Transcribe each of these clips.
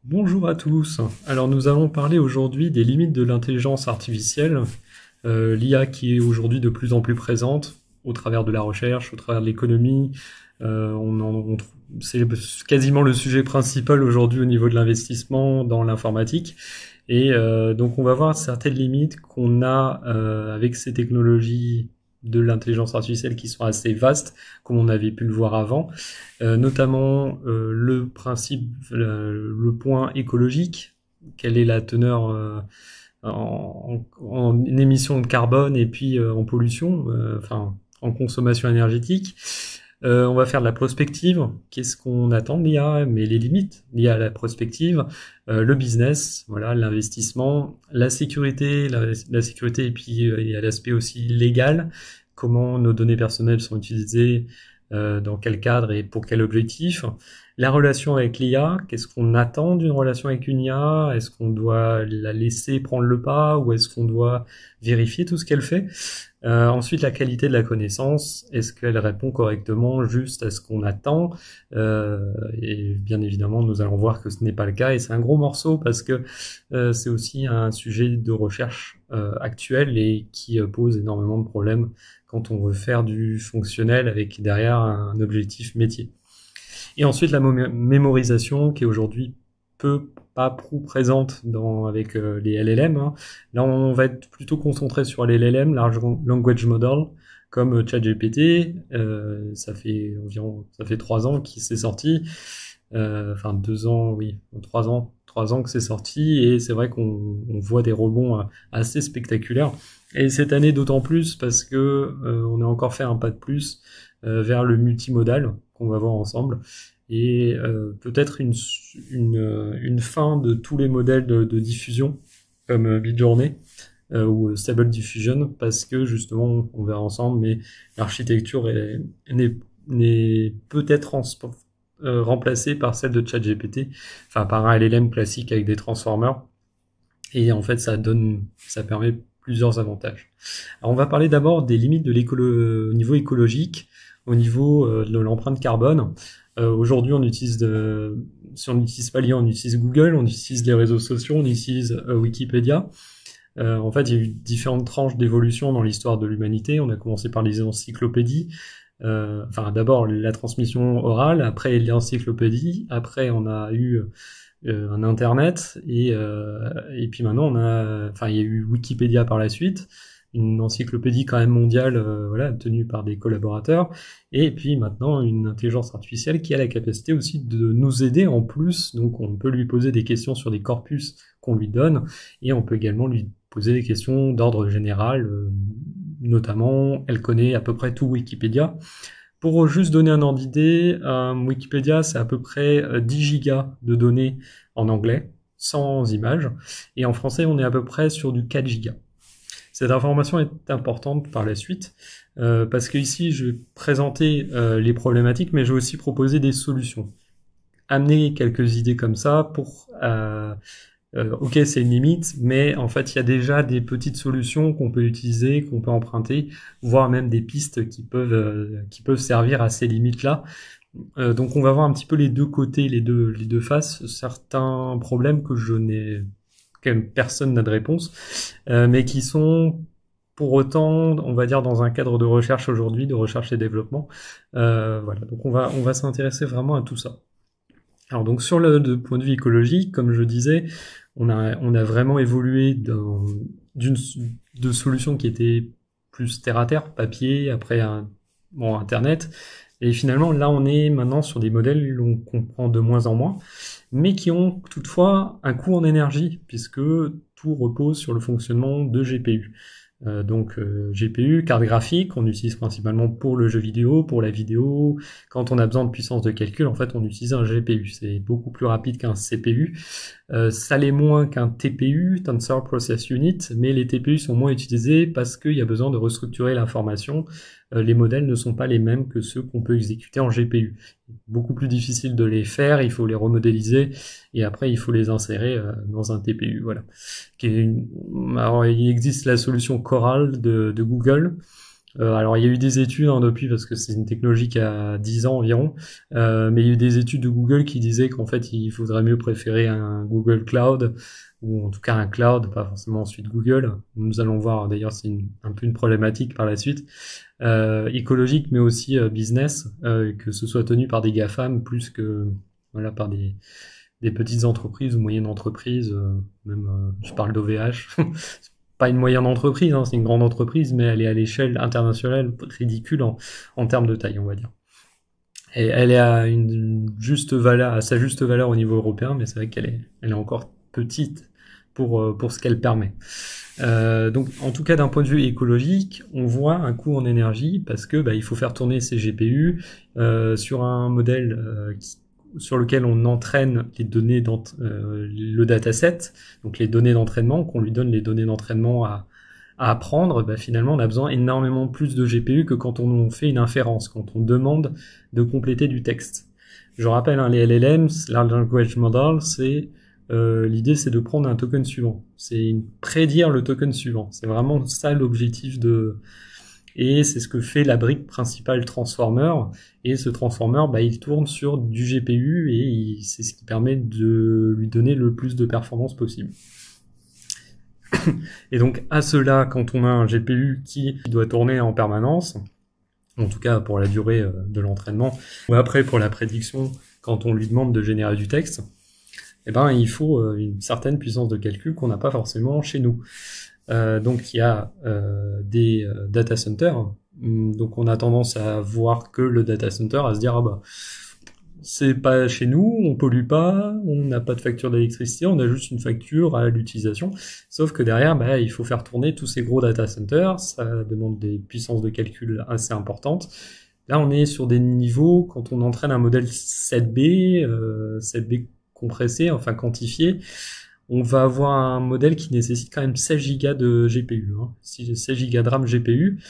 Bonjour à tous. Alors nous allons parler aujourd'hui des limites de l'intelligence artificielle, l'IA qui est aujourd'hui de plus en plus présente au travers de la recherche, au travers de l'économie. C'est quasiment le sujet principal aujourd'hui au niveau de l'investissement dans l'informatique. Et donc on va voir certaines limites qu'on a avec ces technologies de l'intelligence artificielle qui sont assez vastes, comme on avait pu le voir avant, notamment le principe, le point écologique, quelle est la teneur en émissions de carbone et puis en pollution, enfin en consommation énergétique. On va faire de la prospective. Qu'est-ce qu'on attend de l'IA, mais les limites liées à la prospective, le business, voilà, l'investissement, la sécurité, la sécurité et puis il y a l'aspect aussi légal, comment nos données personnelles sont utilisées, dans quel cadre et pour quel objectif. La relation avec l'IA, qu'est-ce qu'on attend d'une relation avec une IA? Est-ce qu'on doit la laisser prendre le pas ou est-ce qu'on doit vérifier tout ce qu'elle fait? Ensuite, la qualité de la connaissance, est-ce qu'elle répond correctement juste à ce qu'on attend? Et bien évidemment, nous allons voir que ce n'est pas le cas et c'est un gros morceau parce que c'est aussi un sujet de recherche actuel et qui pose énormément de problèmes quand on veut faire du fonctionnel avec derrière un objectif métier. Et ensuite la mémorisation qui est aujourd'hui peu pas prou présente avec les LLM. Hein. Là, on va être plutôt concentré sur les LLM, Large Language Model, comme ChatGPT. Ça fait 3 ans qu'il s'est sorti. Enfin 2 ans, oui, 3 ans que c'est sorti, et c'est vrai qu'on voit des rebonds assez spectaculaires. Et cette année d'autant plus parce que on a encore fait un pas de plus vers le multimodal qu'on va voir ensemble, et peut-être une fin de tous les modèles de diffusion comme Midjourney ou Stable Diffusion, parce que justement on verra ensemble, mais l'architecture n'est peut-être remplacée par celle de ChatGPT, enfin par un LLM classique avec des transformers, et en fait ça permet plusieurs avantages. Alors on va parler d'abord des limites de au niveau écologique, au niveau de l'empreinte carbone. Aujourd'hui, si on n'utilise pas l'IA, on utilise Google, on utilise les réseaux sociaux, on utilise Wikipédia. En fait, il y a eu différentes tranches d'évolution dans l'histoire de l'humanité. On a commencé par les encyclopédies. Enfin, d'abord la transmission orale, après l'encyclopédie, après on a eu un internet, et puis maintenant il y a eu Wikipédia par la suite, une encyclopédie quand même mondiale, voilà, tenue par des collaborateurs, et puis maintenant une intelligence artificielle qui a la capacité aussi de nous aider en plus. Donc on peut lui poser des questions sur des corpus qu'on lui donne, et on peut également lui poser des questions d'ordre général, notamment elle connaît à peu près tout Wikipédia. Pour juste donner un ordre d'idée, Wikipédia, c'est à peu près 10 gigas de données en anglais, sans images, et en français, on est à peu près sur du 4 gigas. Cette information est importante par la suite, parce que ici, je vais présenter les problématiques, mais je vais aussi proposer des solutions. Amener quelques idées comme ça pour... ok, c'est une limite, mais en fait, il y a déjà des petites solutions qu'on peut utiliser, qu'on peut emprunter, voire même des pistes qui peuvent servir à ces limites-là. Donc, on va voir un petit peu les deux côtés, les deux faces, certains problèmes que personne n'a de réponse, mais qui sont pour autant, on va dire, dans un cadre de recherche aujourd'hui, de recherche et développement. Voilà, donc on va s'intéresser vraiment à tout ça. Alors donc sur le point de vue écologique, comme je disais, on a vraiment évolué de solutions qui étaient plus terre à terre, papier, après Internet, et finalement là on est maintenant sur des modèles qu'on comprend de moins en moins, mais qui ont toutefois un coût en énergie, puisque tout repose sur le fonctionnement de GPU. Donc GPU, carte graphique, on utilise principalement pour le jeu vidéo, pour la vidéo. Quand on a besoin de puissance de calcul, en fait, on utilise un GPU. C'est beaucoup plus rapide qu'un CPU. Ça l'est moins qu'un TPU, Tensor Process Unit, mais les TPU sont moins utilisés parce qu'il y a besoin de restructurer l'information. Les modèles ne sont pas les mêmes que ceux qu'on peut exécuter en GPU. Beaucoup plus difficile de les faire, il faut les remodéliser, et après il faut les insérer dans un TPU. Voilà. Alors il existe la solution Coral de Google, Alors il y a eu des études depuis, parce que c'est une technologie qui a 10 ans environ, mais il y a eu des études de Google qui disaient qu'en fait il faudrait mieux préférer un Google Cloud, ou en tout cas un cloud, pas forcément ensuite Google. Nous allons voir, d'ailleurs c'est un peu une problématique par la suite, écologique mais aussi business, que ce soit tenu par des GAFAM plus que voilà par des petites entreprises ou moyennes entreprises, même je parle d'OVH. Pas une moyenne entreprise, hein, c'est une grande entreprise, mais elle est à l'échelle internationale ridicule en termes de taille, on va dire. Et elle est à une juste valeur, à sa juste valeur au niveau européen, mais c'est vrai elle est encore petite pour ce qu'elle permet. Donc, en tout cas, d'un point de vue écologique, on voit un coût en énergie parce que il faut faire tourner ces GPU sur un modèle sur lequel on entraîne les données le dataset, donc les données d'entraînement, qu'on lui donne les données d'entraînement à apprendre. Finalement, on a besoin énormément plus de GPU que quand on fait une inférence, quand on demande de compléter du texte. Je rappelle, les LLMs, Large Language Model, l'idée, c'est de prendre un token suivant. C'est prédire le token suivant. C'est vraiment ça l'objectif et c'est ce que fait la brique principale Transformer. Et ce Transformer, il tourne sur du GPU et c'est ce qui permet de lui donner le plus de performance possible. Et donc, à cela, quand on a un GPU qui doit tourner en permanence, en tout cas pour la durée de l'entraînement, ou après pour la prédiction, quand on lui demande de générer du texte, il faut une certaine puissance de calcul qu'on n'a pas forcément chez nous. Donc il y a des data centers, donc on a tendance à voir que le data center, à se dire c'est pas chez nous, on pollue pas, on n'a pas de facture d'électricité, on a juste une facture à l'utilisation. Sauf que derrière, il faut faire tourner tous ces gros data centers, ça demande des puissances de calcul assez importantes. Là, on est sur des niveaux, quand on entraîne un modèle 7B compressé, enfin quantifié, on va avoir un modèle qui nécessite quand même 16 Go de GPU, 16 Go de RAM GPU.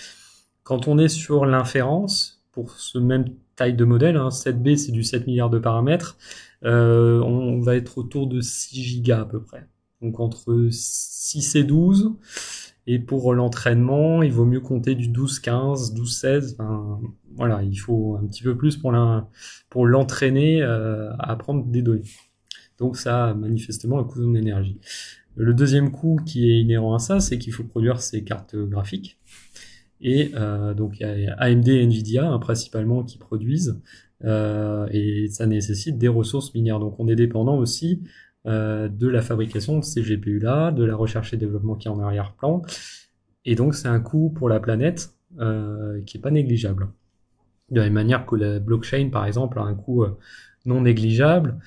Quand on est sur l'inférence, pour ce même taille de modèle, 7B c'est du 7 milliards de paramètres, on va être autour de 6 Go à peu près. Donc entre 6 et 12, et pour l'entraînement, il vaut mieux compter du 12, 15, 12, 16, voilà, il faut un petit peu plus pour l'entraîner à apprendre des données. Donc ça a manifestement un coût en énergie. Le deuxième coût qui est inhérent à ça, c'est qu'il faut produire ces cartes graphiques. Et donc il y a AMD et Nvidia principalement qui produisent, et ça nécessite des ressources minières. Donc on est dépendant aussi de la fabrication de ces GPU-là, de la recherche et développement qui est en arrière-plan. Et donc c'est un coût pour la planète qui est pas négligeable. De la même manière que la blockchain, par exemple, a un coût non négligeable,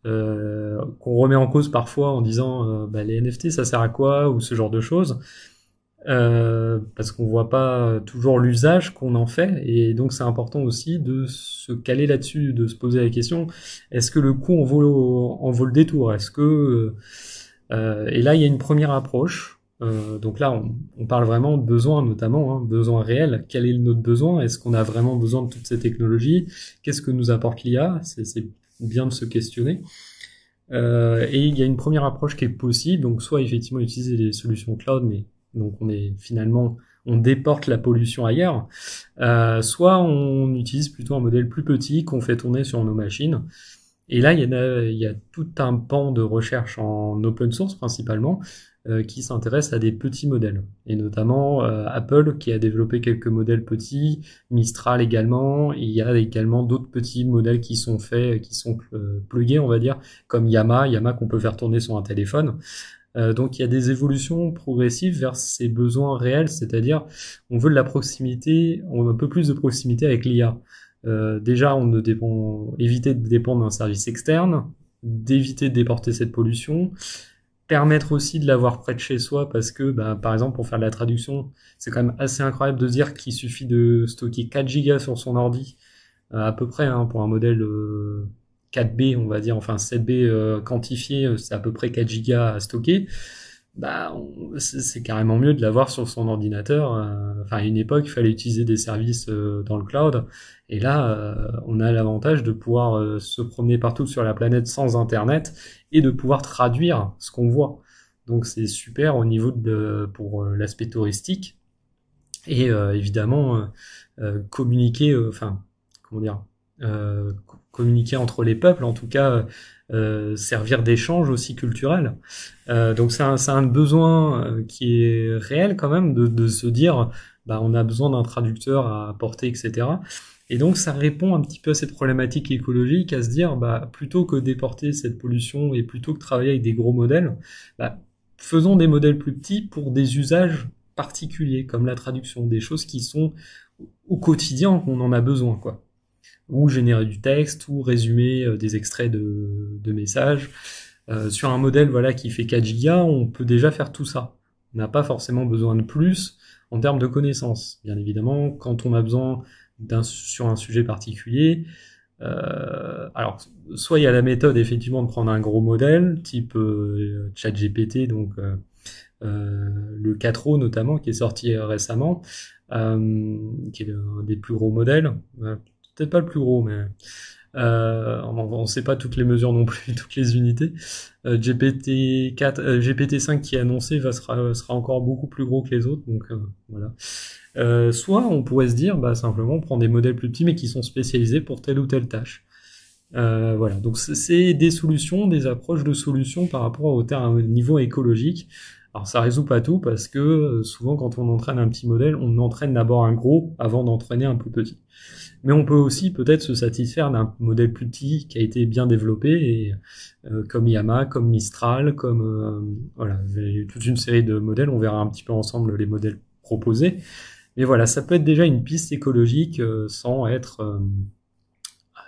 qu'on remet en cause parfois en disant les NFT ça sert à quoi, ou ce genre de choses, parce qu'on voit pas toujours l'usage qu'on en fait, et donc c'est important aussi de se caler là-dessus, de se poser la question, est-ce que le coût en vaut le détour, est-ce que et là il y a une première approche. Donc là on parle vraiment de besoin, notamment besoin réel. Quel est notre besoin? Est-ce qu'on a vraiment besoin de toutes ces technologies? Qu'est-ce que nous apporte l'IA? C'est bien de se questionner. Et il y a une première approche qui est possible, donc soit effectivement utiliser des solutions cloud, mais donc on déporte la pollution ailleurs, soit on utilise plutôt un modèle plus petit qu'on fait tourner sur nos machines. Et là, il y a tout un pan de recherche en open source principalement qui s'intéresse à des petits modèles. Et notamment Apple qui a développé quelques modèles petits, Mistral également. Et il y a également d'autres petits modèles qui sont faits, qui sont plugués, on va dire, comme Yama qu'on peut faire tourner sur un téléphone. Donc il y a des évolutions progressives vers ces besoins réels, c'est-à-dire on veut de la proximité, on veut un peu plus de proximité avec l'IA. Déjà, éviter de dépendre d'un service externe, d'éviter de déporter cette pollution, permettre aussi de l'avoir près de chez soi, parce que, par exemple, pour faire de la traduction, c'est quand même assez incroyable de dire qu'il suffit de stocker 4 gigas sur son ordi, à peu près, pour un modèle 4B, on va dire, enfin 7B quantifié, c'est à peu près 4 gigas à stocker. C'est carrément mieux de l'avoir sur son ordinateur. À une époque, il fallait utiliser des services dans le cloud, et là, on a l'avantage de pouvoir se promener partout sur la planète sans Internet et de pouvoir traduire ce qu'on voit. Donc c'est super au niveau pour l'aspect touristique. et évidemment communiquer, enfin comment dire, communiquer entre les peuples, en tout cas servir d'échange aussi culturel. Donc c'est un besoin qui est réel quand même de se dire bah on a besoin d'un traducteur à apporter, etc. Et donc ça répond un petit peu à cette problématique écologique, à se dire bah plutôt que d'éporter cette pollution et plutôt que de travailler avec des gros modèles, bah, faisons des modèles plus petits pour des usages particuliers comme la traduction, des choses qui sont au quotidien qu'on en a besoin, quoi. Ou générer du texte, ou résumer des extraits de messages. Sur un modèle voilà qui fait 4 gigas, on peut déjà faire tout ça. On n'a pas forcément besoin de plus en termes de connaissances. Bien évidemment, quand on a besoin sur un sujet particulier, alors soit il y a la méthode effectivement de prendre un gros modèle, type ChatGPT, donc le 4o notamment, qui est sorti récemment, qui est un des plus gros modèles, peut-être pas le plus gros, mais on ne sait pas toutes les mesures non plus, toutes les unités. GPT-5 qui est annoncé sera encore beaucoup plus gros que les autres, donc voilà. Soit on pourrait se dire, bah simplement on prend des modèles plus petits mais qui sont spécialisés pour telle ou telle tâche. Voilà, donc c'est des solutions, des approches de solutions par rapport au niveau écologique. Alors ça résout pas tout parce que souvent quand on entraîne un petit modèle, on entraîne d'abord un gros avant d'entraîner un plus petit. Mais on peut aussi peut-être se satisfaire d'un modèle plus petit qui a été bien développé, et comme Yama, comme Mistral, comme voilà, il y a toute une série de modèles. On verra un petit peu ensemble les modèles proposés. Mais voilà, ça peut être déjà une piste écologique sans être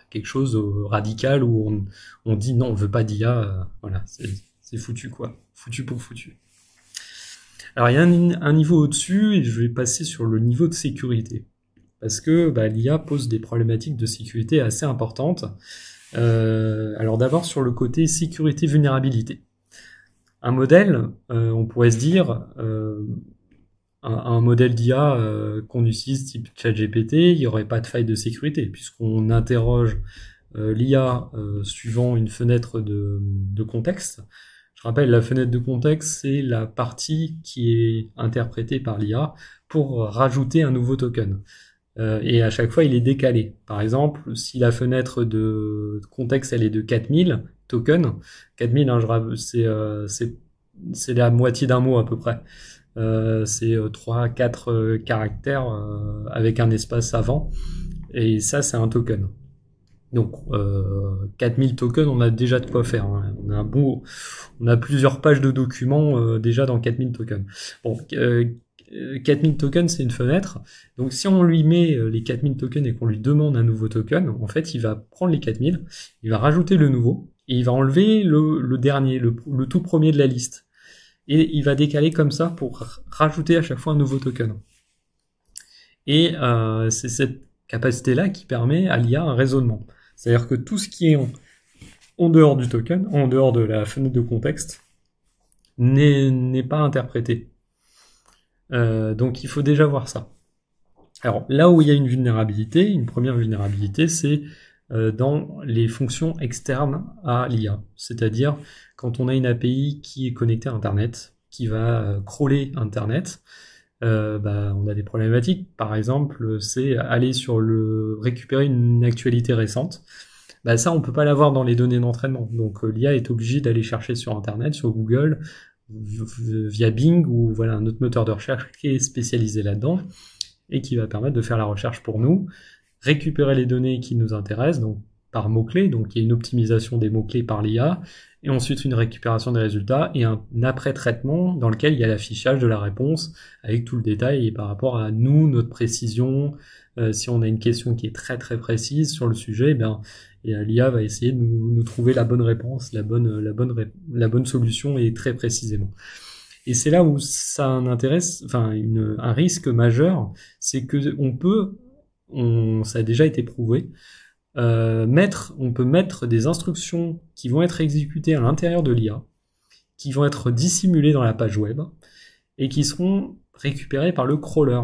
quelque chose de radical où on dit non, on veut pas d'IA. Voilà, c'est foutu quoi, foutu pour foutu. Alors il y a un niveau au-dessus et je vais passer sur le niveau de sécurité. Parce que bah, l'IA pose des problématiques de sécurité assez importantes. Alors d'abord sur le côté sécurité-vulnérabilité. Un modèle, on pourrait se dire, un modèle d'IA qu'on utilise type ChatGPT, il n'y aurait pas de faille de sécurité, puisqu'on interroge l'IA suivant une fenêtre de contexte. Je rappelle, la fenêtre de contexte, c'est la partie qui est interprétée par l'IA pour rajouter un nouveau token. Et à chaque fois, il est décalé. Par exemple, si la fenêtre de contexte, elle est de 4000 tokens, 4000, hein, c'est la moitié d'un mot à peu près. C'est 3-4 caractères avec un espace avant. Et ça, c'est un token. Donc 4000 tokens, on a déjà de quoi faire. Hein. On a plusieurs pages de documents déjà dans 4000 tokens. Bon, 4000 tokens, c'est une fenêtre. Donc si on lui met les 4000 tokens et qu'on lui demande un nouveau token, en fait, il va prendre les 4000, il va rajouter le nouveau, et il va enlever le dernier, le tout premier de la liste. Et il va décaler comme ça pour rajouter à chaque fois un nouveau token. Et c'est cette capacité-là qui permet à l'IA un raisonnement. C'est-à-dire que tout ce qui est en dehors du token, en dehors de la fenêtre de contexte, n'est pas interprété. Donc il faut déjà voir ça. Alors là où il y a une vulnérabilité, une première vulnérabilité, c'est dans les fonctions externes à l'IA. C'est-à-dire quand on a une API qui est connectée à Internet, qui va crawler Internet, on a des problématiques. Par exemple, c'est aller récupérer une actualité récente. Ça, on peut pas l'avoir dans les données d'entraînement. Donc l'IA est obligée d'aller chercher sur Internet, sur Google, via Bing ou voilà un autre moteur de recherche qui est spécialisé là-dedans et qui va permettre de faire la recherche pour nous, récupérer les données qui nous intéressent, donc par mots-clés, donc il y a une optimisation des mots-clés par l'IA, et ensuite une récupération des résultats et un après-traitement dans lequel il y a l'affichage de la réponse avec tout le détail et par rapport à nous, notre précision. Si on a une question qui est très très précise sur le sujet, l'IA va essayer de nous trouver la bonne réponse, la bonne solution et très précisément. Et c'est là où ça a un risque majeur, c'est que ça a déjà été prouvé, on peut mettre des instructions qui vont être exécutées à l'intérieur de l'IA, qui vont être dissimulées dans la page web, et qui seront récupérées par le crawler.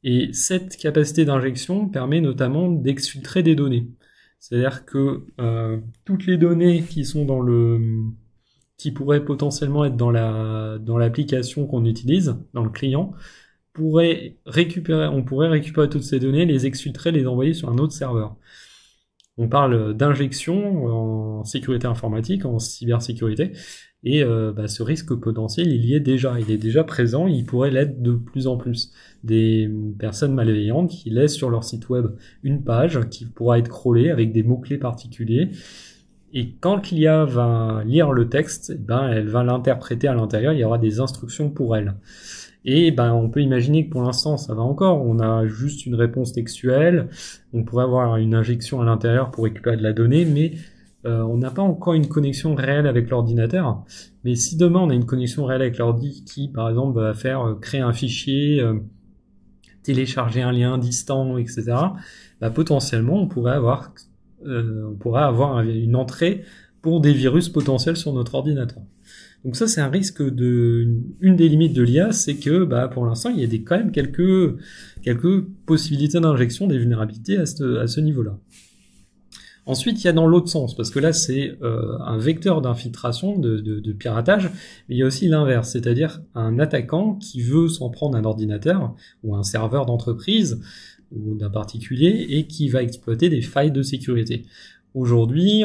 Et cette capacité d'injection permet notamment d'exfiltrer des données. C'est-à-dire que toutes les données qui pourraient potentiellement être dans l'application qu'on utilise, dans le client, on pourrait récupérer toutes ces données, les exfiltrer, les envoyer sur un autre serveur. On parle d'injection en sécurité informatique, en cybersécurité, et ce risque potentiel, il est déjà présent, il pourrait l'être de plus en plus. Des personnes malveillantes qui laissent sur leur site web une page qui pourra être crawlée avec des mots-clés particuliers, et quand l'IA va lire le texte, elle va l'interpréter à l'intérieur, il y aura des instructions pour elle. Et on peut imaginer que pour l'instant ça va encore, on a juste une réponse textuelle, on pourrait avoir une injection à l'intérieur pour récupérer de la donnée, mais on n'a pas encore une connexion réelle avec l'ordinateur. Mais si demain on a une connexion réelle avec l'ordi qui par exemple va faire créer un fichier, télécharger un lien distant, etc., potentiellement on pourrait avoir une entrée pour des virus potentiels sur notre ordinateur. Donc ça, c'est un risque une des limites de l'IA, c'est que, pour l'instant, il y a quand même quelques possibilités d'injection des vulnérabilités à ce niveau-là. Ensuite, il y a dans l'autre sens, parce que là, c'est un vecteur d'infiltration, de piratage, mais il y a aussi l'inverse, c'est-à-dire un attaquant qui veut s'en prendre un ordinateur ou un serveur d'entreprise ou d'un particulier et qui va exploiter des failles de sécurité. Aujourd'hui,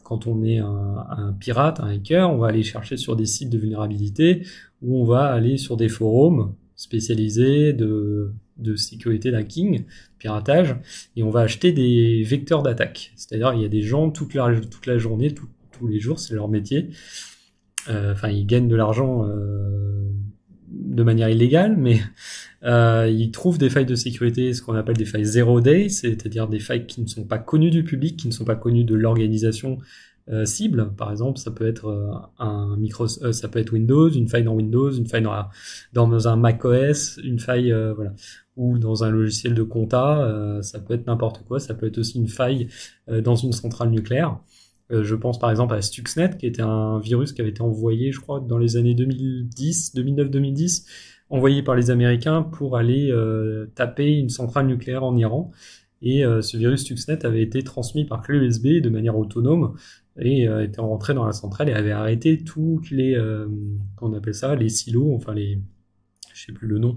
quand on est un pirate, un hacker, on va aller chercher sur des sites de vulnérabilité ou on va aller sur des forums spécialisés de sécurité d'hacking, piratage, et on va acheter des vecteurs d'attaque. C'est-à-dire il y a des gens toute la journée, tous les jours, c'est leur métier. Ils gagnent de l'argent de manière illégale, mais ils trouvent des failles de sécurité, ce qu'on appelle des failles zero day, c'est-à-dire des failles qui ne sont pas connues du public, qui ne sont pas connues de l'organisation cible. Par exemple, ça peut être ça peut être Windows, une faille dans Windows, une faille dans un macOS, une faille ou dans un logiciel de compta, ça peut être n'importe quoi. Ça peut être aussi une faille dans une centrale nucléaire. Je pense par exemple à Stuxnet, qui était un virus qui avait été envoyé, je crois, dans les années 2009-2010, envoyé par les Américains pour aller taper une centrale nucléaire en Iran. Et ce virus Stuxnet avait été transmis par clé USB de manière autonome et était rentré dans la centrale et avait arrêté toutes les, qu'on appelle ça, les silos, je sais plus le nom,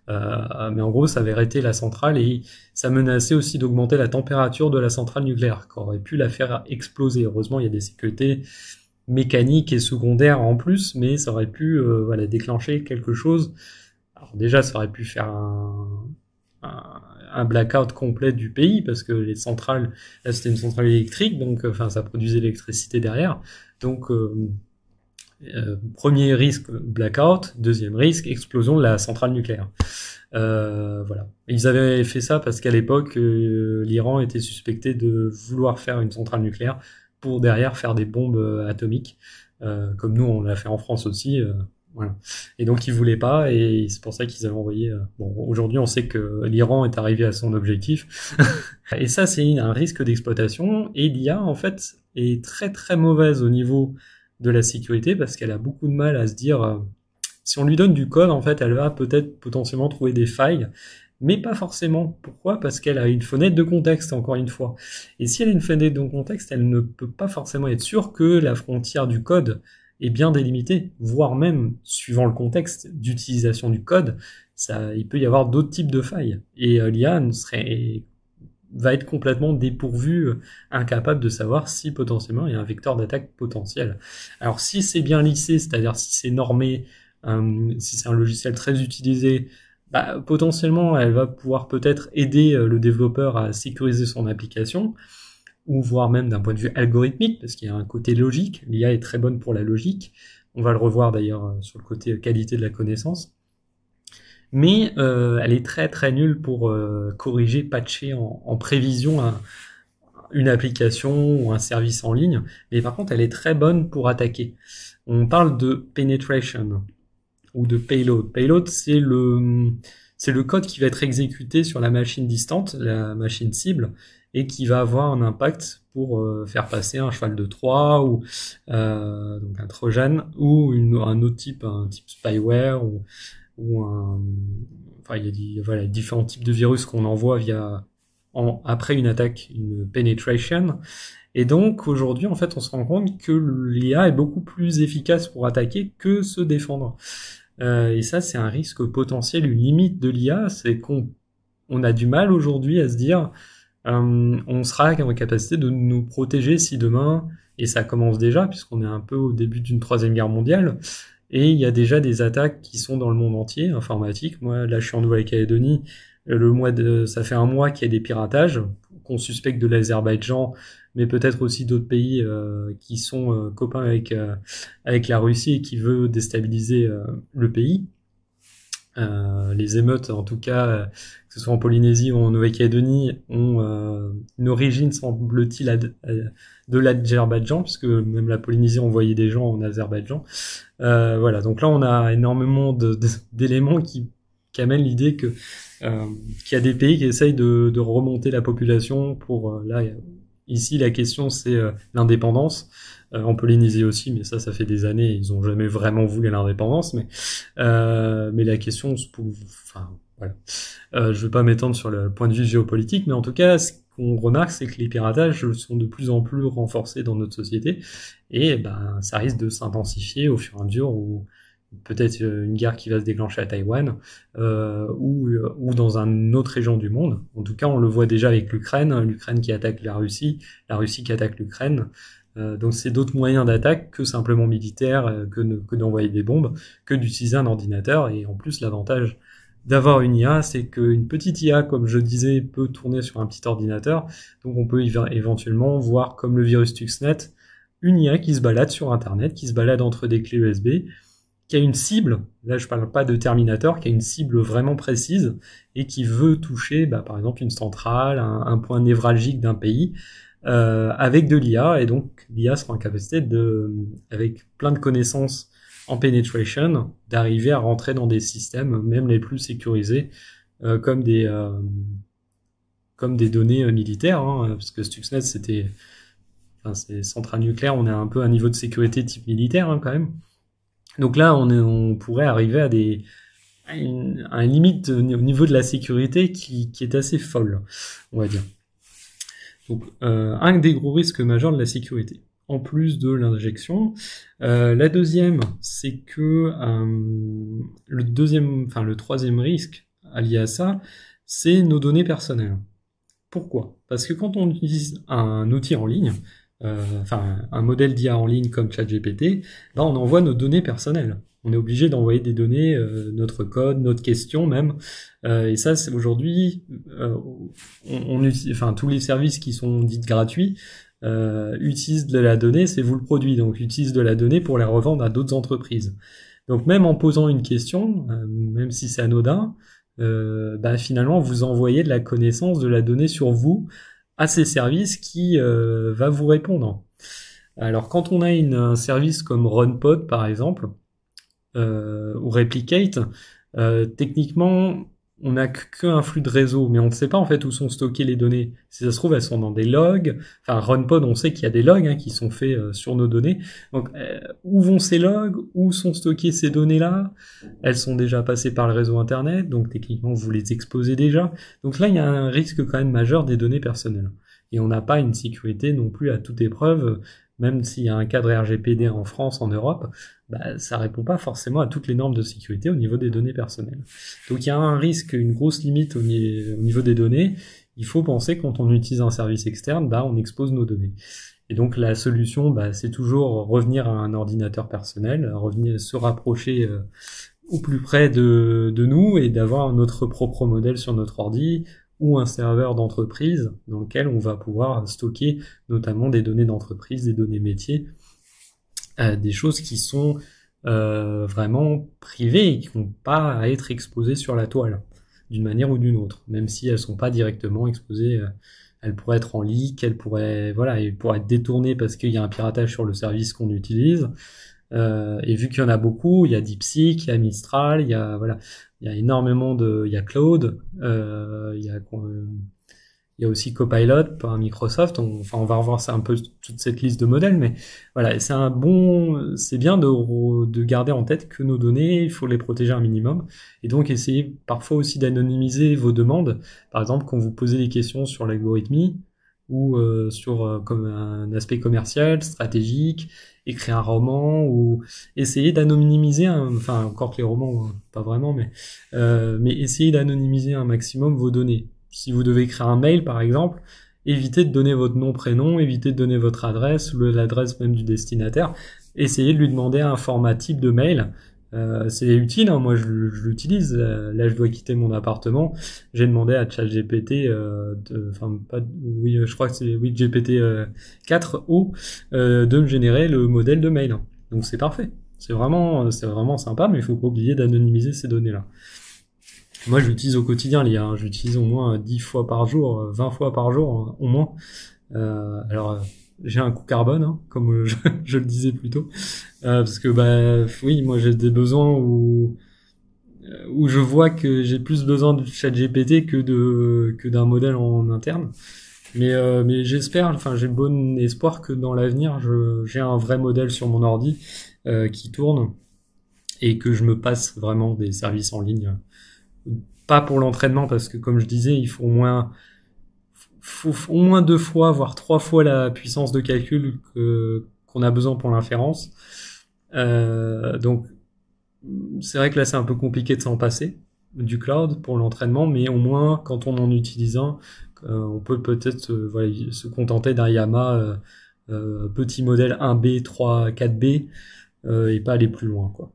mais en gros ça avait arrêté la centrale et ça menaçait aussi d'augmenter la température de la centrale nucléaire, qui aurait pu la faire exploser. Heureusement il y a des sécurités mécaniques et secondaires en plus, mais ça aurait pu déclencher quelque chose. Alors déjà ça aurait pu faire un blackout complet du pays, parce que les centrales, là c'était une centrale électrique, donc ça produisait l'électricité derrière, donc premier risque, blackout. Deuxième risque, explosion de la centrale nucléaire. Ils avaient fait ça parce qu'à l'époque, l'Iran était suspecté de vouloir faire une centrale nucléaire pour derrière faire des bombes atomiques, comme nous on l'a fait en France aussi. Voilà. Et donc ils voulaient pas, et c'est pour ça qu'ils avaient envoyé. Aujourd'hui on sait que l'Iran est arrivé à son objectif. Et ça c'est un risque d'exploitation. Et l'IA en fait est très très mauvaise au niveau de la sécurité, parce qu'elle a beaucoup de mal à se dire, si on lui donne du code, en fait, elle va peut-être potentiellement trouver des failles, mais pas forcément. Pourquoi ? Parce qu'elle a une fenêtre de contexte, encore une fois. Et si elle a une fenêtre de contexte, elle ne peut pas forcément être sûre que la frontière du code est bien délimitée, voire même, suivant le contexte d'utilisation du code, il peut y avoir d'autres types de failles. Et l'IA va être complètement dépourvu, incapable de savoir si potentiellement il y a un vecteur d'attaque potentiel. Alors si c'est bien lissé, c'est-à-dire si c'est normé, si c'est un logiciel très utilisé, potentiellement elle va pouvoir peut-être aider le développeur à sécuriser son application, ou voire même d'un point de vue algorithmique, parce qu'il y a un côté logique. L'IA est très bonne pour la logique, on va le revoir d'ailleurs sur le côté qualité de la connaissance. Mais elle est très très nulle pour corriger, patcher en prévision une application ou un service en ligne. Mais par contre, elle est très bonne pour attaquer. On parle de penetration ou de payload. Payload, c'est le code qui va être exécuté sur la machine distante, la machine cible, et qui va avoir un impact pour faire passer un cheval de Troie ou donc un trojan, ou un autre type, un type spyware, ou il y a différents types de virus qu'on envoie après une attaque, une penetration. Et donc aujourd'hui en fait on se rend compte que l'IA est beaucoup plus efficace pour attaquer que se défendre. Et ça, c'est un risque potentiel, une limite de l'IA, c'est qu'on a du mal aujourd'hui à se dire on sera en capacité de nous protéger si demain, et ça commence déjà, puisqu'on est un peu au début d'une troisième guerre mondiale, et il y a déjà des attaques qui sont dans le monde entier, informatiques. Moi, là, je suis en Nouvelle-Calédonie, ça fait un mois qu'il y a des piratages, qu'on suspecte de l'Azerbaïdjan, mais peut-être aussi d'autres pays qui sont copains avec la Russie et qui veut déstabiliser le pays. Les émeutes, en tout cas, que ce soit en Polynésie ou en Nouvelle-Calédonie, ont une origine, semble-t-il, de l'Azerbaïdjan, puisque même la Polynésie envoyait des gens en Azerbaïdjan. Voilà, donc là, on a énormément d'éléments qui amènent l'idée qu'il y a des pays qui essayent de remonter la population pour... là, ici, la question, c'est l'indépendance. En Polynésie aussi, mais ça fait des années, ils ont jamais vraiment voulu l'indépendance, mais la question se pose, enfin, voilà. Je vais pas m'étendre sur le point de vue géopolitique, mais en tout cas, ce qu'on remarque, c'est que les piratages sont de plus en plus renforcés dans notre société, et ben, ça risque de s'intensifier au fur et à mesure où peut-être une guerre qui va se déclencher à Taïwan, ou dans une autre région du monde. En tout cas, on le voit déjà avec l'Ukraine qui attaque la Russie qui attaque l'Ukraine. Donc c'est d'autres moyens d'attaque que simplement militaires, que d'envoyer des bombes, que d'utiliser un ordinateur. Et en plus, l'avantage d'avoir une IA, c'est qu'une petite IA, comme je disais, peut tourner sur un petit ordinateur. Donc on peut éventuellement voir, comme le virus Stuxnet, une IA qui se balade sur Internet, qui se balade entre des clés USB, qui a une cible, là je parle pas de Terminator, qui a une cible vraiment précise et qui veut toucher, par exemple, une centrale, un point névralgique d'un pays, avec de l'IA, et donc l'IA sera en capacité avec plein de connaissances en penetration, d'arriver à rentrer dans des systèmes, même les plus sécurisés, comme des données militaires, parce que Stuxnet c'est centrale nucléaire, on est un peu à un niveau de sécurité type militaire quand même. Donc là, on pourrait arriver à une limite au niveau de la sécurité qui est assez folle, on va dire. Donc, un des gros risques majeurs de la sécurité, en plus de l'injection. La deuxième, c'est que le troisième risque lié à ça, c'est nos données personnelles. Pourquoi ? Parce que quand on utilise un outil en ligne, un modèle d'IA en ligne comme ChatGPT, on envoie nos données personnelles. On est obligé d'envoyer des données, notre code, notre question même. Et ça, c'est aujourd'hui, tous les services qui sont dits gratuits utilisent de la donnée, c'est vous le produit, donc utilisent de la donnée pour la revendre à d'autres entreprises. Donc même en posant une question, même si c'est anodin, finalement vous envoyez de la connaissance, de la donnée sur vous à ces services qui va vous répondre. Alors quand on a un service comme RunPod par exemple, ou Replicate, techniquement on n'a qu'un flux de réseau, mais on ne sait pas en fait où sont stockées les données. Si ça se trouve, elles sont dans des logs. Enfin, RunPod, on sait qu'il y a des logs qui sont faits sur nos données. Donc, où vont ces logs? Où sont stockées ces données-là? Elles sont déjà passées par le réseau Internet, donc techniquement, vous les exposez déjà. Donc là, il y a un risque quand même majeur des données personnelles. Et on n'a pas une sécurité non plus à toute épreuve, même s'il y a un cadre RGPD en France, en Europe, ça répond pas forcément à toutes les normes de sécurité au niveau des données personnelles. Donc il y a un risque, une grosse limite au niveau des données. Il faut penser que quand on utilise un service externe, on expose nos données. Et donc la solution, c'est toujours revenir à un ordinateur personnel, se rapprocher au plus près de nous et d'avoir notre propre modèle sur notre ordi, ou un serveur d'entreprise dans lequel on va pouvoir stocker notamment des données d'entreprise, des données métiers, des choses qui sont vraiment privées et qui n'ont pas à être exposées sur la toile, d'une manière ou d'une autre, même si elles sont pas directement exposées. Elles pourraient être en leak, elles pourraient être détournées parce qu'il y a un piratage sur le service qu'on utilise. Et vu qu'il y en a beaucoup, il y a DeepSeek, il y a Mistral, il y a énormément il y a Claude, il y a aussi Copilot par Microsoft. On va revoir ça un peu toute cette liste de modèles, mais voilà, c'est bien de garder en tête que nos données, il faut les protéger un minimum, et donc essayer parfois aussi d'anonymiser vos demandes. Par exemple, quand vous posez des questions sur l'algorithmie ou sur comme un aspect commercial, stratégique, écrire un roman ou essayer d'anonymiser, enfin encore que les romans, pas vraiment, mais essayer d'anonymiser un maximum vos données. Si vous devez écrire un mail, par exemple, évitez de donner votre nom, prénom, évitez de donner votre adresse, l'adresse même du destinataire. Essayez de lui demander un format type de mail. C'est utile, hein, moi je l'utilise. Là, je dois quitter mon appartement. J'ai demandé à ChatGPT, je crois que c'est GPT 4o, de me générer le modèle de mail. Donc c'est parfait. C'est vraiment sympa, mais il faut pas oublier d'anonymiser ces données-là. Moi, je l'utilise au quotidien, l'IA. Hein. J'utilise au moins 10 fois par jour, 20 fois par jour, au moins. J'ai un coût carbone, hein, comme je le disais plus tôt. Parce que, oui, moi, j'ai des besoins où je vois que j'ai plus besoin de ChatGPT que d'un modèle en interne. Mais j'espère, enfin, j'ai bon espoir que dans l'avenir, j'ai un vrai modèle sur mon ordi qui tourne et que je me passe vraiment des services en ligne. Pas pour l'entraînement, parce que comme je disais, il faut au moins 2 fois, voire 3 fois la puissance de calcul qu'on a besoin pour l'inférence. Donc, c'est vrai que là, c'est un peu compliqué de s'en passer du cloud pour l'entraînement, mais au moins, quand on en utilise un, on peut peut-être se contenter d'un Yama petit modèle 1B, 3, 4B et pas aller plus loin, quoi.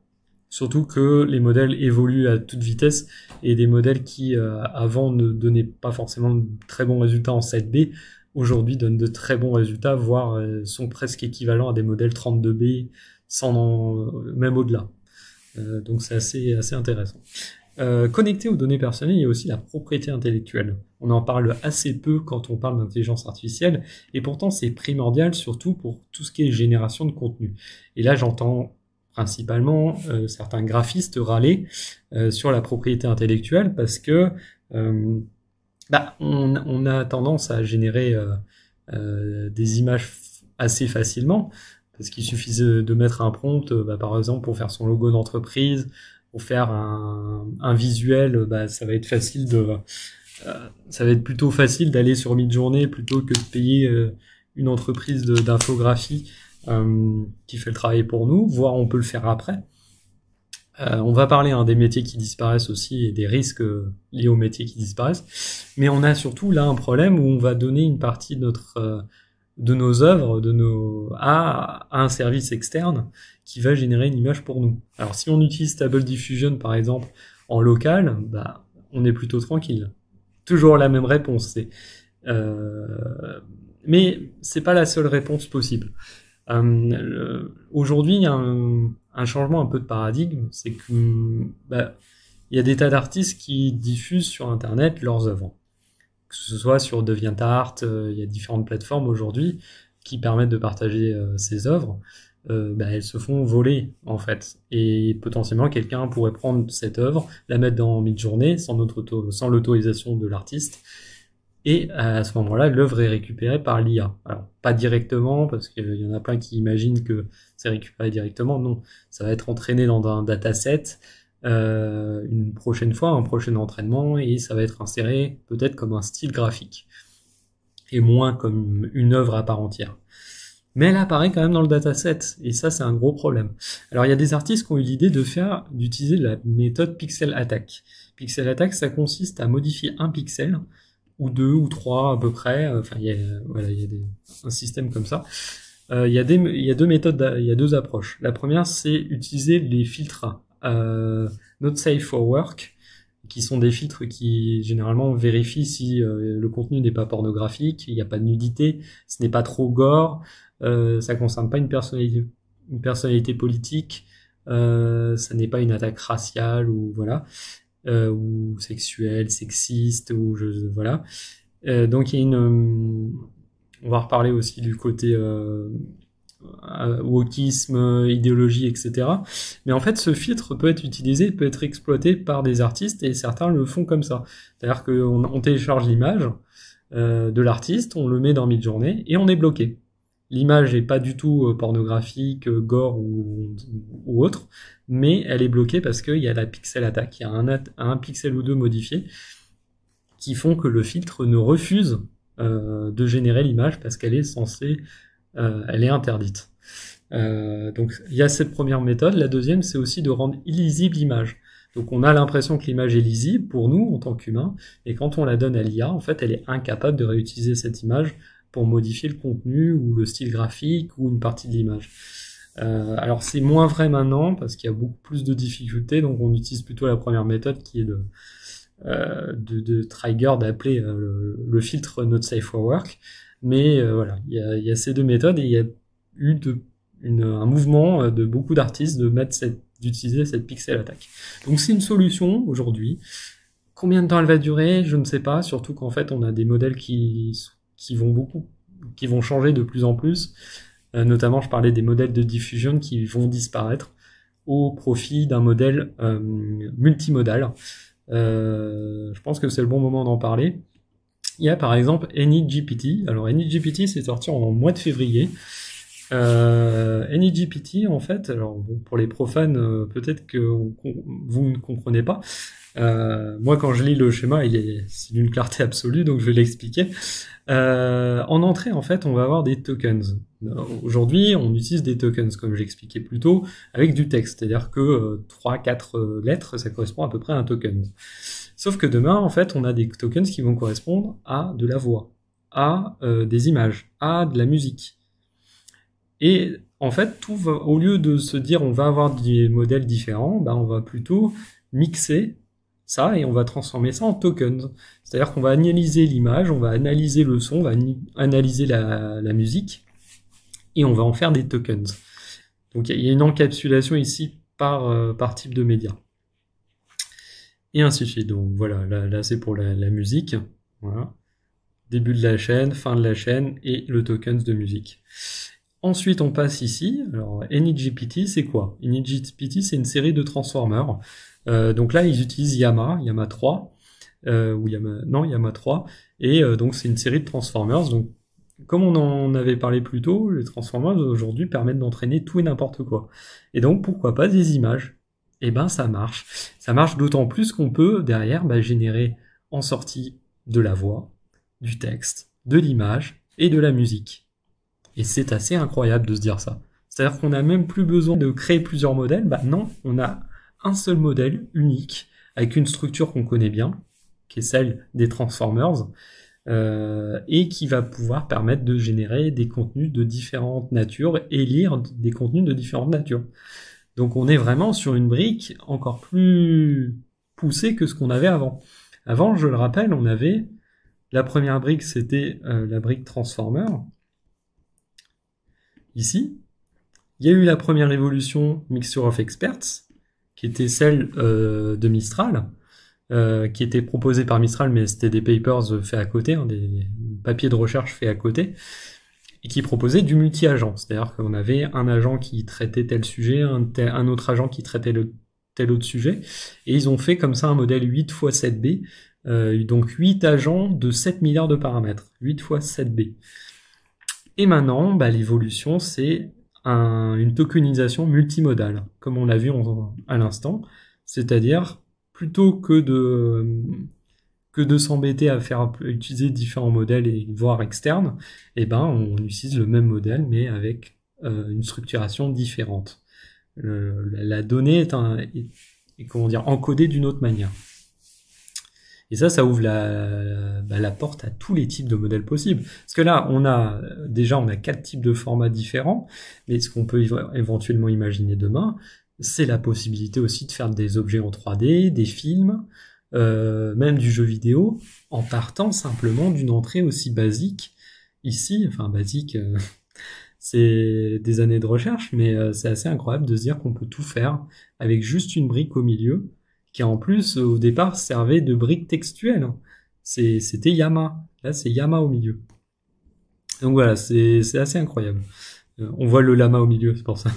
Surtout que les modèles évoluent à toute vitesse et des modèles qui avant ne donnaient pas forcément de très bons résultats en 7B, aujourd'hui donnent de très bons résultats, voire sont presque équivalents à des modèles 32B, même au-delà. Donc c'est assez intéressant. Connecté aux données personnelles, il y a aussi la propriété intellectuelle. On en parle assez peu quand on parle d'intelligence artificielle, et pourtant c'est primordial, surtout pour tout ce qui est génération de contenu. Et là, j'entends principalement certains graphistes râler sur la propriété intellectuelle parce que on a tendance à générer des images assez facilement, parce qu'il suffit de mettre un prompt, par exemple pour faire son logo d'entreprise, pour faire un visuel, ça va être plutôt facile d'aller sur Midjourney plutôt que de payer une entreprise d'infographie qui fait le travail pour nous, voire on peut le faire après. On va parler des métiers qui disparaissent aussi et des risques liés aux métiers qui disparaissent, mais on a surtout là un problème où on va donner une partie de nos œuvres, à un service externe qui va générer une image pour nous. Alors si on utilise Stable Diffusion par exemple en local, on est plutôt tranquille. Toujours la même réponse, mais c'est pas la seule réponse possible. Aujourd'hui, il y a un changement un peu de paradigme, c'est que il y a des tas d'artistes qui diffusent sur Internet leurs œuvres. Que ce soit sur DeviantArt, il y a différentes plateformes aujourd'hui qui permettent de partager ces œuvres. Elles se font voler en fait, et potentiellement quelqu'un pourrait prendre cette œuvre, la mettre dans Midjourney sans l'autorisation de l'artiste. Et à ce moment-là, l'œuvre est récupérée par l'IA. Alors, pas directement, parce qu'il y en a plein qui imaginent que c'est récupéré directement. Non, ça va être entraîné dans un dataset une prochaine fois, un prochain entraînement, et ça va être inséré peut-être comme un style graphique, et moins comme une œuvre à part entière. Mais elle apparaît quand même dans le dataset, et ça, c'est un gros problème. Alors, il y a des artistes qui ont eu l'idée d'utiliser la méthode Pixel Attack. Pixel Attack, ça consiste à modifier un pixel, ou 2 ou 3 à peu près, il y a un système comme ça. Il y a 2 méthodes, il y a 2 approches. La première, c'est utiliser les filtres Not Safe for Work, qui sont des filtres qui généralement vérifient si le contenu n'est pas pornographique, il n'y a pas de nudité, ce n'est pas trop gore, ça concerne pas une personnalité politique, ça n'est pas une attaque raciale ou voilà. Ou sexuel, sexiste, ou voilà. Donc il y a on va reparler aussi du côté wokisme, idéologie, etc. Mais en fait, ce filtre peut être utilisé, peut être exploité par des artistes, et certains le font comme ça. C'est-à-dire qu'on télécharge l'image de l'artiste, on le met dans Midjourney, et on est bloqué. L'image n'est pas du tout pornographique, gore ou autre, mais elle est bloquée parce qu'il y a la pixel attack, il y a un pixel ou 2 modifié qui font que le filtre ne refuse de générer l'image parce qu'elle est elle est interdite. Donc il y a cette première méthode. La deuxième, c'est aussi de rendre illisible l'image. Donc on a l'impression que l'image est lisible pour nous en tant qu'humains, et quand on la donne à l'IA, en fait, elle est incapable de réutiliser cette image pour modifier le contenu ou le style graphique ou une partie de l'image. Alors c'est moins vrai maintenant parce qu'il y a beaucoup plus de difficultés, donc on utilise plutôt la première méthode qui est de Trigger d'appeler le filtre Not Safe for Work. Mais voilà, il y a ces deux méthodes et il y a eu un mouvement de beaucoup d'artistes d'utiliser cette pixel attack. Donc c'est une solution aujourd'hui. Combien de temps elle va durer, je ne sais pas, surtout qu'en fait on a des modèles qui vont changer de plus en plus. Notamment, je parlais des modèles de diffusion qui vont disparaître au profit d'un modèle multimodal. Je pense que c'est le bon moment d'en parler. Il y a par exemple AnyGPT. Alors AnyGPT, c'est sorti en mois de février. AnyGPT, en fait, alors bon, pour les profanes, peut-être que vous ne comprenez pas. Moi, quand je lis le schéma, c'est d'une clarté absolue, donc je vais l'expliquer. En entrée, en fait, on va avoir des tokens. Aujourd'hui, on utilise des tokens, comme j'expliquais plus tôt, avec du texte. C'est-à-dire que 3-4 lettres, ça correspond à peu près à un token. Sauf que demain, en fait, on a des tokens qui vont correspondre à de la voix, à des images, à de la musique. Et en fait, au lieu de se dire on va avoir des modèles différents, on va plutôt mixer ça et on va transformer ça en tokens. C'est-à-dire qu'on va analyser l'image, on va analyser le son, on va analyser la musique et on va en faire des tokens. Donc il y a une encapsulation ici par type de média. Et ainsi de suite. Donc voilà, là c'est pour la musique. Voilà. Début de la chaîne, fin de la chaîne et le tokens de musique. Ensuite, on passe ici. Alors, AnyGPT, c'est quoi? AnyGPT, c'est une série de transformers. Donc là, ils utilisent Yama 3, Yama 3. Et donc, c'est une série de transformers. Donc, comme on en avait parlé plus tôt, les transformers aujourd'hui permettent d'entraîner tout et n'importe quoi. Et donc, pourquoi pas des images? Eh ben, ça marche. Ça marche d'autant plus qu'on peut, derrière, générer en sortie de la voix, du texte, de l'image et de la musique. Et c'est assez incroyable de se dire ça. C'est-à-dire qu'on n'a même plus besoin de créer plusieurs modèles. Non, on a un seul modèle unique, avec une structure qu'on connaît bien, qui est celle des Transformers, et qui va pouvoir permettre de générer des contenus de différentes natures et lire des contenus de différentes natures. Donc on est vraiment sur une brique encore plus poussée que ce qu'on avait avant. Avant, je le rappelle, on avait la première brique, c'était la brique Transformer. Ici, il y a eu la première évolution Mixture of Experts, qui était celle de Mistral, qui était proposée par Mistral, mais c'était des papers faits à côté, des papiers de recherche faits à côté, et qui proposait du multi-agent. C'est-à-dire qu'on avait un agent qui traitait tel sujet, un autre agent qui traitait tel autre sujet, et ils ont fait comme ça un modèle 8 x 7B, donc 8 agents de 7 milliards de paramètres, 8 x 7B. Et maintenant, l'évolution, c'est une tokenisation multimodale, comme on l'a vu à l'instant. C'est-à-dire, plutôt que de s'embêter à utiliser différents modèles et voire externes, on utilise le même modèle, mais avec une structuration différente. La donnée est encodée d'une autre manière. Et ça ouvre la porte à tous les types de modèles possibles. Parce que là, on a 4 types de formats différents, mais ce qu'on peut éventuellement imaginer demain, c'est la possibilité aussi de faire des objets en 3D, des films, même du jeu vidéo, en partant simplement d'une entrée aussi basique. Ici, basique, c'est des années de recherche, mais c'est assez incroyable de se dire qu'on peut tout faire avec juste une brique au milieu, qui en plus, au départ, servait de brique textuelle. C'était Yama. Là, c'est Yama au milieu. Donc voilà, c'est assez incroyable. On voit le lama au milieu, c'est pour ça.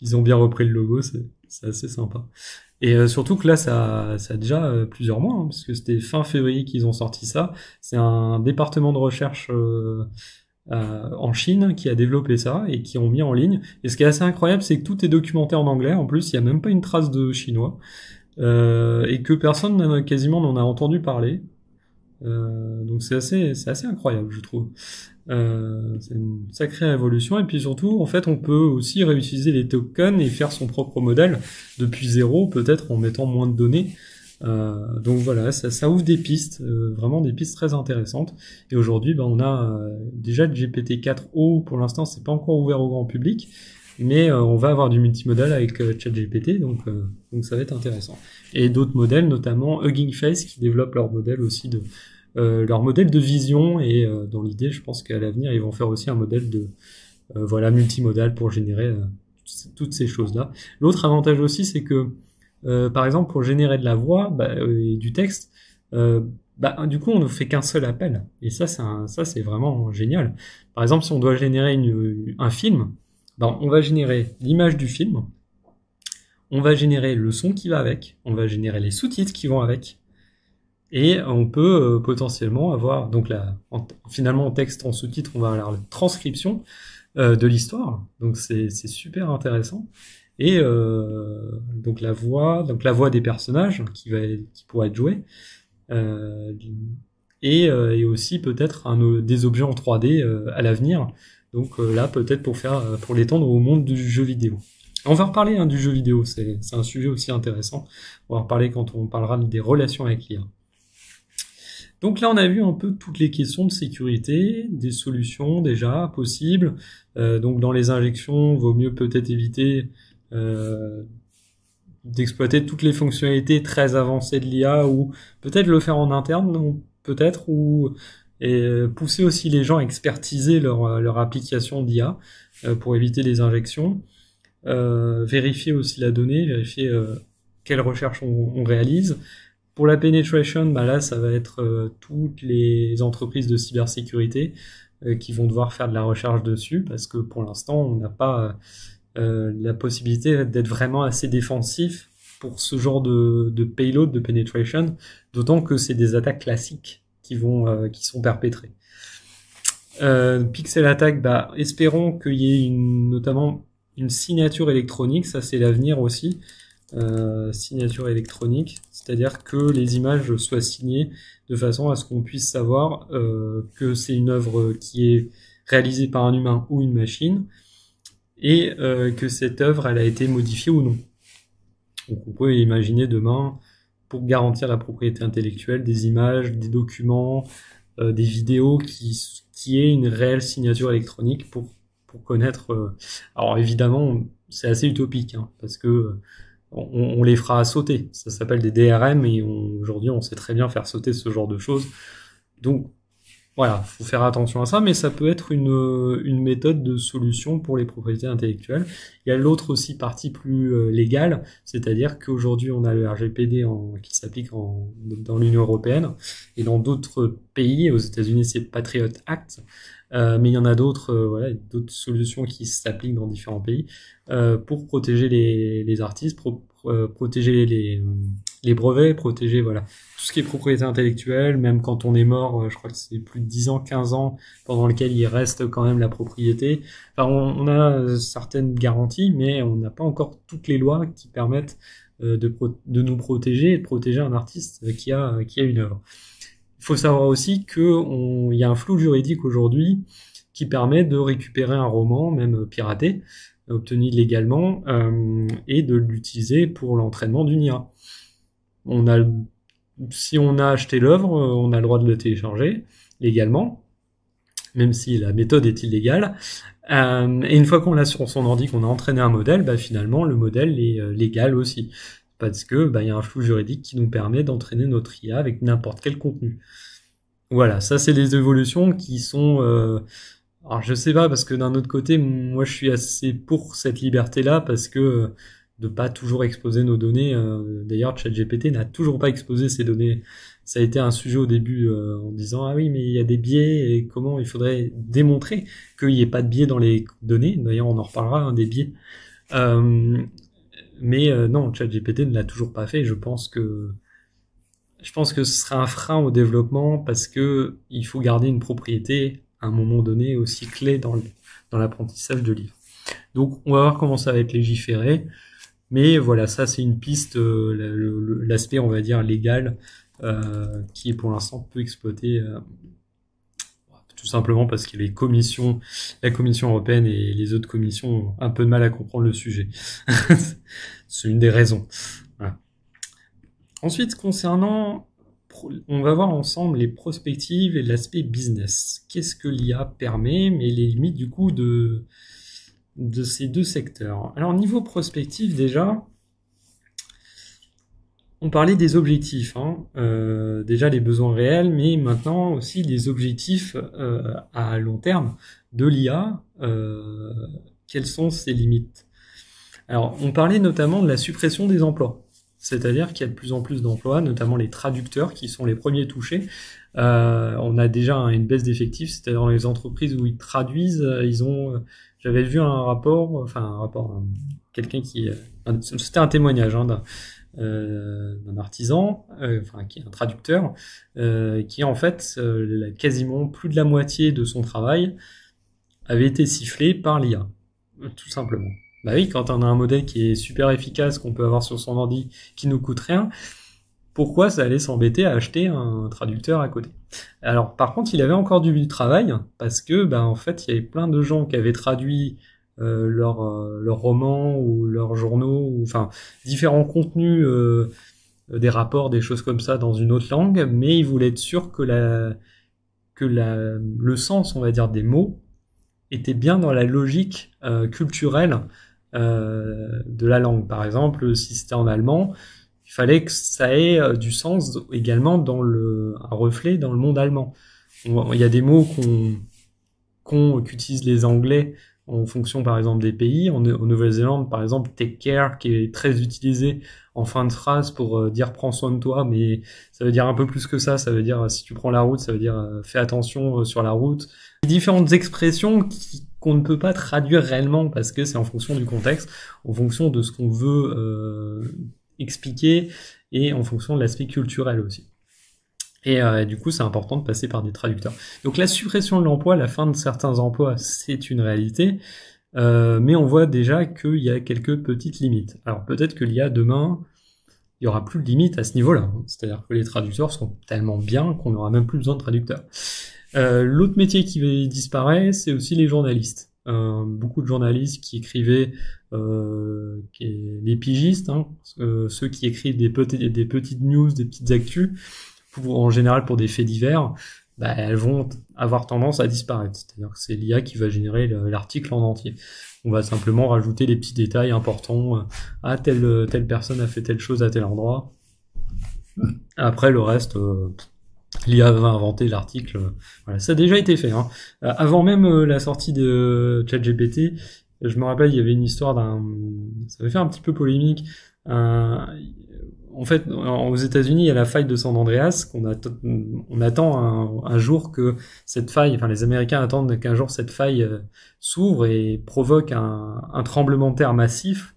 Ils ont bien repris le logo, c'est assez sympa. Et surtout que là, ça a déjà plusieurs mois, parce que c'était fin février qu'ils ont sorti ça. C'est un département de recherche en Chine qui a développé ça et qui ont mis en ligne. Et ce qui est assez incroyable, c'est que tout est documenté en anglais. En plus, il n'y a même pas une trace de chinois. Et que personne quasiment n'en a entendu parler. Donc c'est assez incroyable, je trouve. C'est une sacrée révolution. Et puis surtout, en fait, on peut aussi réutiliser les tokens et faire son propre modèle depuis zéro, peut-être en mettant moins de données. Donc voilà, ça ouvre des pistes, vraiment des pistes très intéressantes. Et aujourd'hui, on a déjà le GPT-4o, pour l'instant, c'est pas encore ouvert au grand public, mais on va avoir du multimodal avec ChatGPT, donc ça va être intéressant. Et d'autres modèles, notamment Hugging Face, qui développent leur modèle aussi leur modèle de vision, et dans l'idée, je pense qu'à l'avenir, ils vont faire aussi un modèle de multimodal pour générer toutes ces choses-là. L'autre avantage aussi, c'est que par exemple, pour générer de la voix et du texte, du coup, on ne fait qu'un seul appel. Et ça, c'est vraiment génial. Par exemple, si on doit générer un film, on va générer l'image du film, on va générer le son qui va avec, on va générer les sous-titres qui vont avec, et on peut potentiellement avoir, donc finalement en texte, en sous-titres, on va avoir la transcription de l'histoire. Donc c'est super intéressant. Et donc la voix des personnages qui pourra être jouée, et aussi peut-être des objets en 3D à l'avenir. Donc là, peut-être pour l'étendre au monde du jeu vidéo. On va reparler du jeu vidéo, c'est un sujet aussi intéressant. On va en reparler quand on parlera des relations avec l'IA. Donc là, on a vu un peu toutes les questions de sécurité, des solutions déjà possibles. Donc dans les injections, vaut mieux peut-être éviter d'exploiter toutes les fonctionnalités très avancées de l'IA, ou peut-être le faire en interne, peut-être, et pousser aussi les gens à expertiser leur application d'IA pour éviter les injections. Vérifier aussi la donnée, vérifier quelles recherches on réalise. Pour la penetration, là, ça va être toutes les entreprises de cybersécurité qui vont devoir faire de la recherche dessus, parce que pour l'instant, on n'a pas la possibilité d'être vraiment assez défensif pour ce genre de payload, de penetration, d'autant que c'est des attaques classiques qui sont perpétrées. Pixel Attack, espérons qu'il y ait notamment une signature électronique, ça c'est l'avenir aussi. Signature électronique, c'est-à-dire que les images soient signées de façon à ce qu'on puisse savoir que c'est une œuvre qui est réalisée par un humain ou une machine, et que cette œuvre elle a été modifiée ou non. Donc on peut imaginer demain, pour garantir la propriété intellectuelle, des images, des documents, des vidéos qui aient une réelle signature électronique pour connaître. Alors évidemment, c'est assez utopique, parce que on les fera sauter. Ça s'appelle des DRM, et aujourd'hui on sait très bien faire sauter ce genre de choses. Donc voilà, faut faire attention à ça, mais ça peut être une méthode de solution pour les propriétés intellectuelles. Il y a l'autre aussi partie plus légale, c'est-à-dire qu'aujourd'hui on a le RGPD qui s'applique dans l'Union européenne, et dans d'autres pays, aux États-Unis c'est Patriot Act, mais il y en a d'autres solutions qui s'appliquent dans différents pays pour protéger les artistes, protéger les brevets, protéger tout ce qui est propriété intellectuelle, même quand on est mort, je crois que c'est plus de 10 ans, 15 ans, pendant lequel il reste quand même la propriété. Enfin, on a certaines garanties, mais on n'a pas encore toutes les lois qui permettent de nous protéger et de protéger un artiste qui a une œuvre. Il faut savoir aussi qu'il y a un flou juridique aujourd'hui qui permet de récupérer un roman, même piraté, obtenu légalement, et de l'utiliser pour l'entraînement d'une IA. Si on a acheté l'œuvre, on a le droit de le télécharger légalement, même si la méthode est illégale. Et une fois qu'on l'a sur son ordi, qu'on a entraîné un modèle, finalement le modèle est légal aussi, parce que y a un flou juridique qui nous permet d'entraîner notre IA avec n'importe quel contenu. Voilà, ça c'est des évolutions qui sont... alors je sais pas, parce que d'un autre côté, moi je suis assez pour cette liberté-là, parce que de pas toujours exposer nos données. D'ailleurs, ChatGPT n'a toujours pas exposé ses données. Ça a été un sujet au début en disant ah oui, mais il y a des biais, et comment il faudrait démontrer qu'il n'y ait pas de biais dans les données. D'ailleurs, on en reparlera des biais. Mais non, ChatGPT ne l'a toujours pas fait. Je pense que ce serait un frein au développement, parce que il faut garder une propriété à un moment donné aussi clé dans l'apprentissage de livres. Donc, on va voir comment ça va être légiféré. Mais voilà, ça c'est une piste, l'aspect on va dire légal qui est pour l'instant peu exploité, tout simplement parce que la Commission européenne et les autres commissions ont un peu de mal à comprendre le sujet. C'est une des raisons. Voilà. Ensuite, on va voir ensemble les prospectives et l'aspect business. Qu'est-ce que l'IA permet, mais les limites du coup de ces deux secteurs. Alors niveau prospective déjà, on parlait des objectifs, déjà les besoins réels, mais maintenant aussi les objectifs à long terme de l'IA. Quelles sont ses limites? Alors, on parlait notamment de la suppression des emplois, c'est-à-dire qu'il y a de plus en plus d'emplois, notamment les traducteurs qui sont les premiers touchés. On a déjà une baisse d'effectifs, c'est-à-dire dans les entreprises où ils traduisent, j'avais vu c'était un témoignage d'un artisan, qui est un traducteur, qui en fait, quasiment plus de la moitié de son travail avait été sifflé par l'IA, tout simplement. Bah oui, quand on a un modèle qui est super efficace, qu'on peut avoir sur son ordi, qui nous coûte rien, pourquoi ça allait s'embêter à acheter un traducteur à côté? Alors, par contre, il avait encore du travail, parce que, en fait, il y avait plein de gens qui avaient traduit leurs romans ou leurs journaux, ou enfin différents contenus, des rapports, des choses comme ça dans une autre langue, mais ils voulaient être sûrs que le sens, on va dire, des mots était bien dans la logique culturelle de la langue. Par exemple, si c'était en allemand, il fallait que ça ait du sens également un reflet dans le monde allemand. Il y a des mots qu'utilisent les Anglais en fonction, par exemple, des pays. En Nouvelle-Zélande, par exemple, take care, qui est très utilisé en fin de phrase pour dire prends soin de toi, mais ça veut dire un peu plus que ça. Ça veut dire si tu prends la route, ça veut dire fais attention sur la route. Différentes expressions qu'on ne peut pas traduire réellement parce que c'est en fonction du contexte, en fonction de ce qu'on veut expliquer et en fonction de l'aspect culturel aussi. Et du coup, c'est important de passer par des traducteurs. Donc la suppression de l'emploi, la fin de certains emplois, c'est une réalité, mais on voit déjà qu'il y a quelques petites limites. Alors peut-être que l'IA demain, il y aura plus de limites à ce niveau-là. C'est-à-dire que les traducteurs seront tellement bien qu'on n'aura même plus besoin de traducteurs. L'autre métier qui disparaît, c'est aussi les journalistes. Beaucoup de journalistes qui écrivaient, les pigistes, ceux qui écrivent des petites news, des petites actus, en général pour des faits divers, elles vont avoir tendance à disparaître. C'est-à-dire que c'est l'IA qui va générer l'article en entier. On va simplement rajouter les petits détails importants. Telle personne a fait telle chose à tel endroit. Après, le reste, l'IA va inventer l'article. Voilà, ça a déjà été fait. Avant même la sortie de ChatGPT, je me rappelle, il y avait une histoire ça avait fait un petit peu polémique. En fait, aux États-Unis, il y a la faille de San Andreas on attend un jour que cette faille, enfin les Américains attendent qu'un jour cette faille s'ouvre et provoque un tremblement de terre massif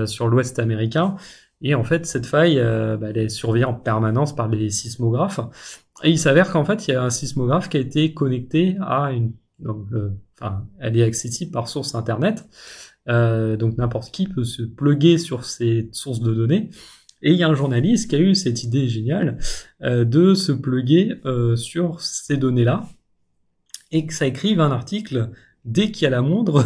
sur l'Ouest américain. Et en fait, cette faille, elle est surveillée en permanence par les sismographes. Et il s'avère qu'en fait, il y a un sismographe qui a été connecté à elle est accessible par source internet. Donc n'importe qui peut se plugger sur ces sources de données. Et il y a un journaliste qui a eu cette idée géniale de se plugger sur ces données-là et que ça écrive un article dès qu'il y a la moindre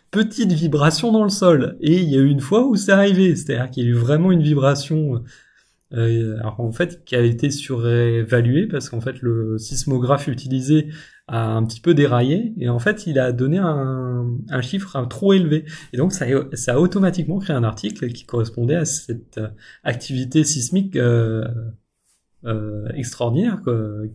petite vibration dans le sol. Et il y a eu une fois où c'est arrivé, c'est-à-dire qu'il y a eu vraiment une vibration, alors en fait qui a été surévaluée parce qu'en fait le sismographe utilisé a un petit peu déraillé et en fait il a donné un chiffre trop élevé et donc ça a automatiquement créé un article qui correspondait à cette activité sismique extraordinaire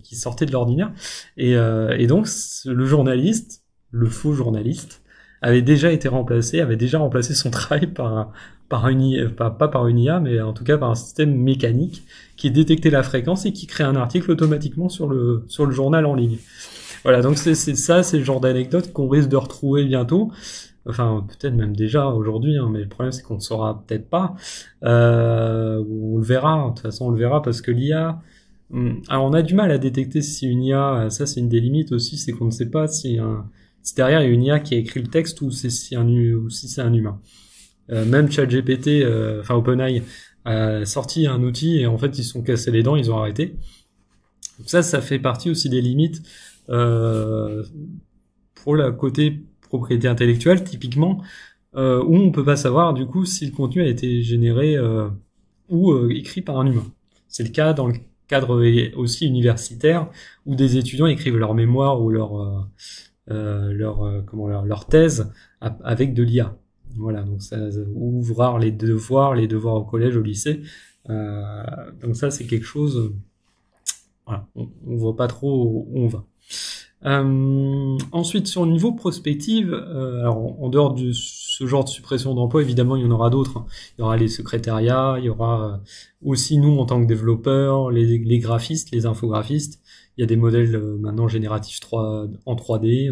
qui sortait de l'ordinaire et donc le journaliste, le faux journaliste, avait déjà remplacé son travail par une IA, pas par une IA, mais en tout cas par un système mécanique qui détectait la fréquence et qui crée un article automatiquement sur le journal en ligne. Voilà, donc c'est le genre d'anecdote qu'on risque de retrouver bientôt. Enfin, peut-être même déjà aujourd'hui, mais le problème c'est qu'on ne saura peut-être pas. On le verra, de toute façon on le verra parce que l'IA... Alors on a du mal à détecter si une IA, ça c'est une des limites aussi, c'est qu'on ne sait pas si derrière il y a une IA qui a écrit le texte ou si c'est un humain. Même ChatGPT, OpenAI a sorti un outil et en fait ils se sont cassés les dents, ils ont arrêté. Donc ça fait partie aussi des limites pour le côté propriété intellectuelle, typiquement, où on peut pas savoir du coup si le contenu a été généré ou écrit par un humain. C'est le cas dans le cadre aussi universitaire où des étudiants écrivent leur mémoire ou leur thèse avec de l'IA. Voilà, donc ça ouvre les devoirs au collège, au lycée. Donc ça c'est quelque chose. Voilà, on voit pas trop où on va. Ensuite, sur le niveau prospective, alors en dehors de ce genre de suppression d'emploi, évidemment, il y en aura d'autres. Il y aura les secrétariats, il y aura aussi nous en tant que développeurs, les graphistes, les infographistes. Il y a des modèles maintenant génératifs en 3D.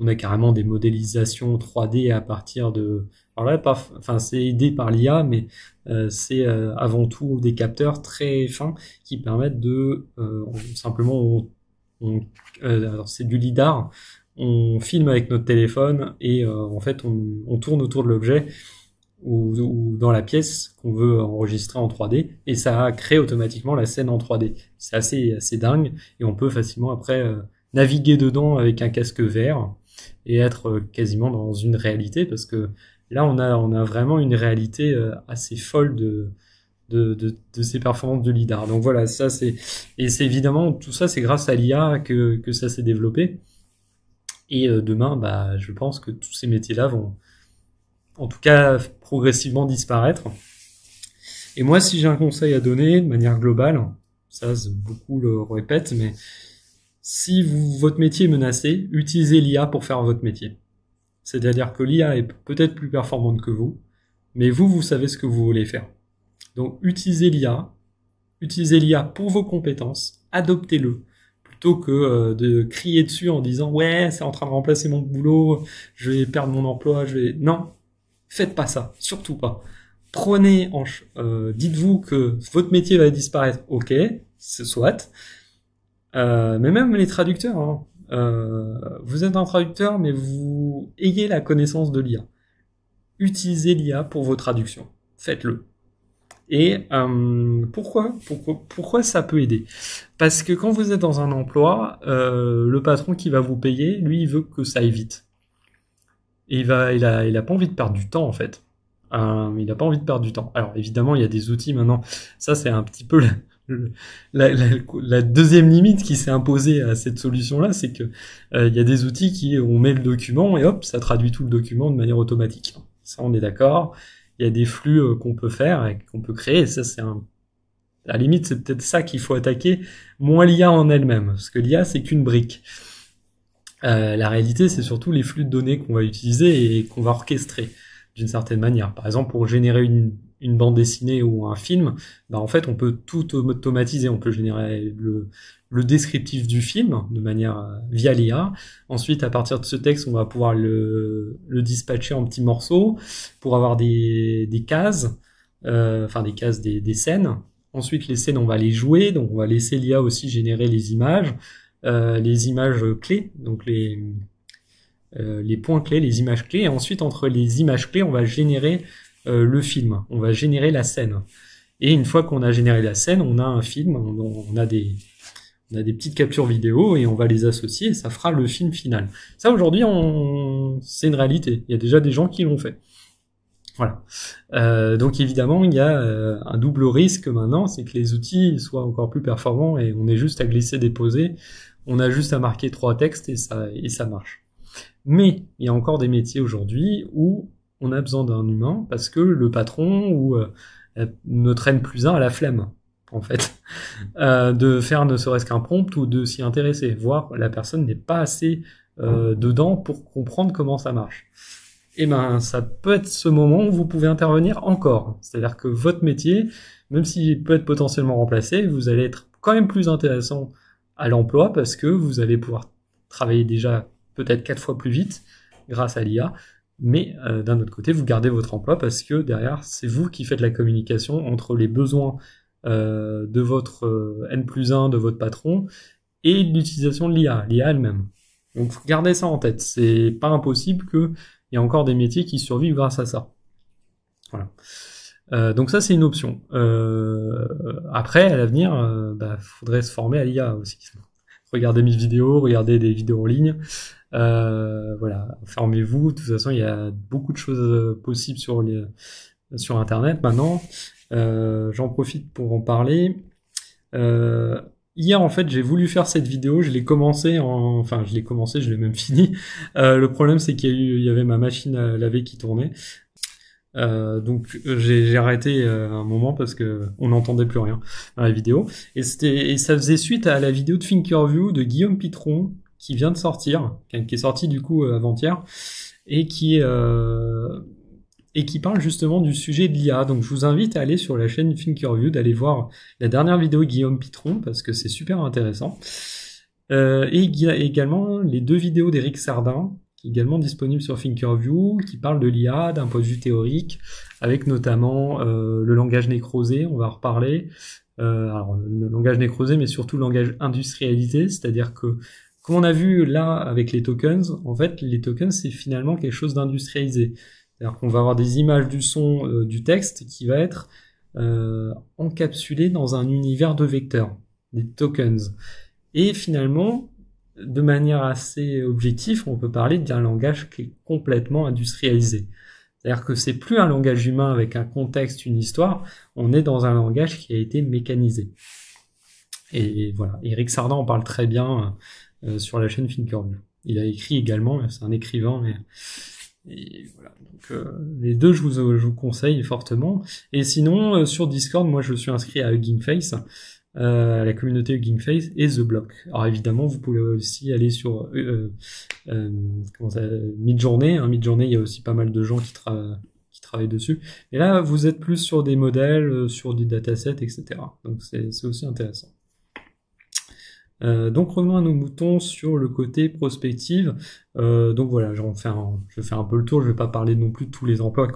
On a carrément des modélisations 3D à partir de. Alors là, c'est aidé par l'IA, mais c'est avant tout des capteurs très fins qui permettent de simplement alors c'est du lidar, on filme avec notre téléphone et en fait on tourne autour de l'objet ou dans la pièce qu'on veut enregistrer en 3D et ça crée automatiquement la scène en 3D. C'est assez dingue et on peut facilement après naviguer dedans avec un casque VR et être quasiment dans une réalité parce que là on a vraiment une réalité assez folle de ces performances de lidar. Donc voilà, c'est évidemment tout ça, c'est grâce à l'IA que ça s'est développé. Et demain, je pense que tous ces métiers-là vont, en tout cas, progressivement disparaître. Et moi, si j'ai un conseil à donner de manière globale, ça, beaucoup le répètent, mais si votre métier est menacé, utilisez l'IA pour faire votre métier. C'est-à-dire que l'IA est peut-être plus performante que vous, mais vous savez ce que vous voulez faire. Donc, utilisez l'IA pour vos compétences, adoptez-le, plutôt que de crier dessus en disant « Ouais, c'est en train de remplacer mon boulot, je vais perdre mon emploi, Non, faites pas ça, surtout pas. Dites-vous que votre métier va disparaître, ok, c'est soit. Mais même les traducteurs, hein, vous êtes un traducteur, mais vous ayez la connaissance de l'IA. Utilisez l'IA pour vos traductions, faites-le. Et pourquoi ça peut aider? Parce que quand vous êtes dans un emploi, le patron qui va vous payer, lui, il veut que ça aille vite. Et il a pas envie de perdre du temps en fait. Il a pas envie de perdre du temps. Alors évidemment, il y a des outils maintenant. Ça, c'est un petit peu la deuxième limite qui s'est imposée à cette solution-là, c'est que il y a des outils on met le document et hop, ça traduit tout le document de manière automatique. Ça, on est d'accord. Il y a des flux qu'on peut faire et qu'on peut créer. Et ça, à la limite, c'est peut-être ça qu'il faut attaquer, moins l'IA en elle-même, parce que l'IA, c'est qu'une brique. La réalité, c'est surtout les flux de données qu'on va utiliser et qu'on va orchestrer d'une certaine manière. Par exemple, pour générer une bande dessinée ou un film, en fait, on peut tout automatiser. On peut générer le descriptif du film de manière via l'IA. Ensuite, à partir de ce texte, on va pouvoir le dispatcher en petits morceaux pour avoir des cases, des scènes. Ensuite, les scènes, on va les jouer, donc on va laisser l'IA aussi générer les images clés, donc les points clés, les images clés. Et ensuite, entre les images clés, on va générer le film, on va générer la scène. Et une fois qu'on a généré la scène, on a un film, on a des petites captures vidéo et on va les associer et ça fera le film final. Ça, aujourd'hui, c'est une réalité. Il y a déjà des gens qui l'ont fait. Voilà. Donc évidemment, il y a un double risque maintenant, c'est que les outils soient encore plus performants et on est juste à glisser, déposer, on a juste à marquer 3 textes et ça marche. Mais il y a encore des métiers aujourd'hui où on a besoin d'un humain parce que le patron ne traîne plus à la flemme, en fait, de faire ne serait-ce qu'un prompt ou de s'y intéresser, voire la personne n'est pas assez dedans pour comprendre comment ça marche. Et ça peut être ce moment où vous pouvez intervenir encore. C'est-à-dire que votre métier, même s'il peut être potentiellement remplacé, vous allez être quand même plus intéressant à l'emploi parce que vous allez pouvoir travailler déjà peut-être 4 fois plus vite grâce à l'IA, mais d'un autre côté, vous gardez votre emploi parce que derrière, c'est vous qui faites la communication entre les besoins de votre N+1, de votre patron, et l'utilisation de l'IA elle-même. Donc gardez ça en tête, c'est pas impossible qu'il y ait encore des métiers qui survivent grâce à ça. Voilà. Donc ça, c'est une option. Après, à l'avenir, faudrait se former à l'IA aussi. Regardez mes vidéos, regardez des vidéos en ligne. Voilà, formez-vous. De toute façon, il y a beaucoup de choses possibles sur Internet maintenant. J'en profite pour en parler. Hier, en fait, j'ai voulu faire cette vidéo. Je l'ai commencé, je l'ai même fini. Le problème, c'est il y avait ma machine à laver qui tournait. Donc j'ai arrêté un moment parce que on n'entendait plus rien dans la vidéo et ça faisait suite à la vidéo de Thinkerview de Guillaume Pitron qui vient de sortir, qui est sorti du coup avant-hier et qui parle justement du sujet de l'IA. Donc je vous invite à aller sur la chaîne Thinkerview, d'aller voir la dernière vidéo de Guillaume Pitron parce que c'est super intéressant. Et il y a également les 2 vidéos d'Eric Sardin également disponible sur Thinkerview, qui parle de l'IA d'un point de vue théorique, avec notamment le langage nécrosé, on va en reparler. Alors, le langage nécrosé, mais surtout le langage industrialisé, c'est-à-dire que, comme on a vu là avec les tokens, en fait, les tokens, c'est finalement quelque chose d'industrialisé. C'est-à-dire qu'on va avoir des images du son, du texte, qui va être encapsulé dans un univers de vecteurs, des tokens. Et finalement, de manière assez objective, on peut parler d'un langage qui est complètement industrialisé. C'est-à-dire que c'est plus un langage humain avec un contexte, une histoire, on est dans un langage qui a été mécanisé. Et voilà, Eric Sardin en parle très bien sur la chaîne Thinkerview. Il a écrit également, c'est un écrivain, et voilà. Donc les 2, je vous conseille fortement. Et sinon, sur Discord, moi je suis inscrit à Hugging Face, la communauté Hugging Face et The Block. Alors évidemment, vous pouvez aussi aller sur Midjourney. Midjourney, il y a aussi pas mal de gens qui travaillent dessus. Et là, vous êtes plus sur des modèles, sur des datasets, etc. Donc c'est aussi intéressant. Donc revenons à nos moutons sur le côté prospective. Donc voilà, je fais un peu le tour. Je vais pas parler non plus de tous les emplois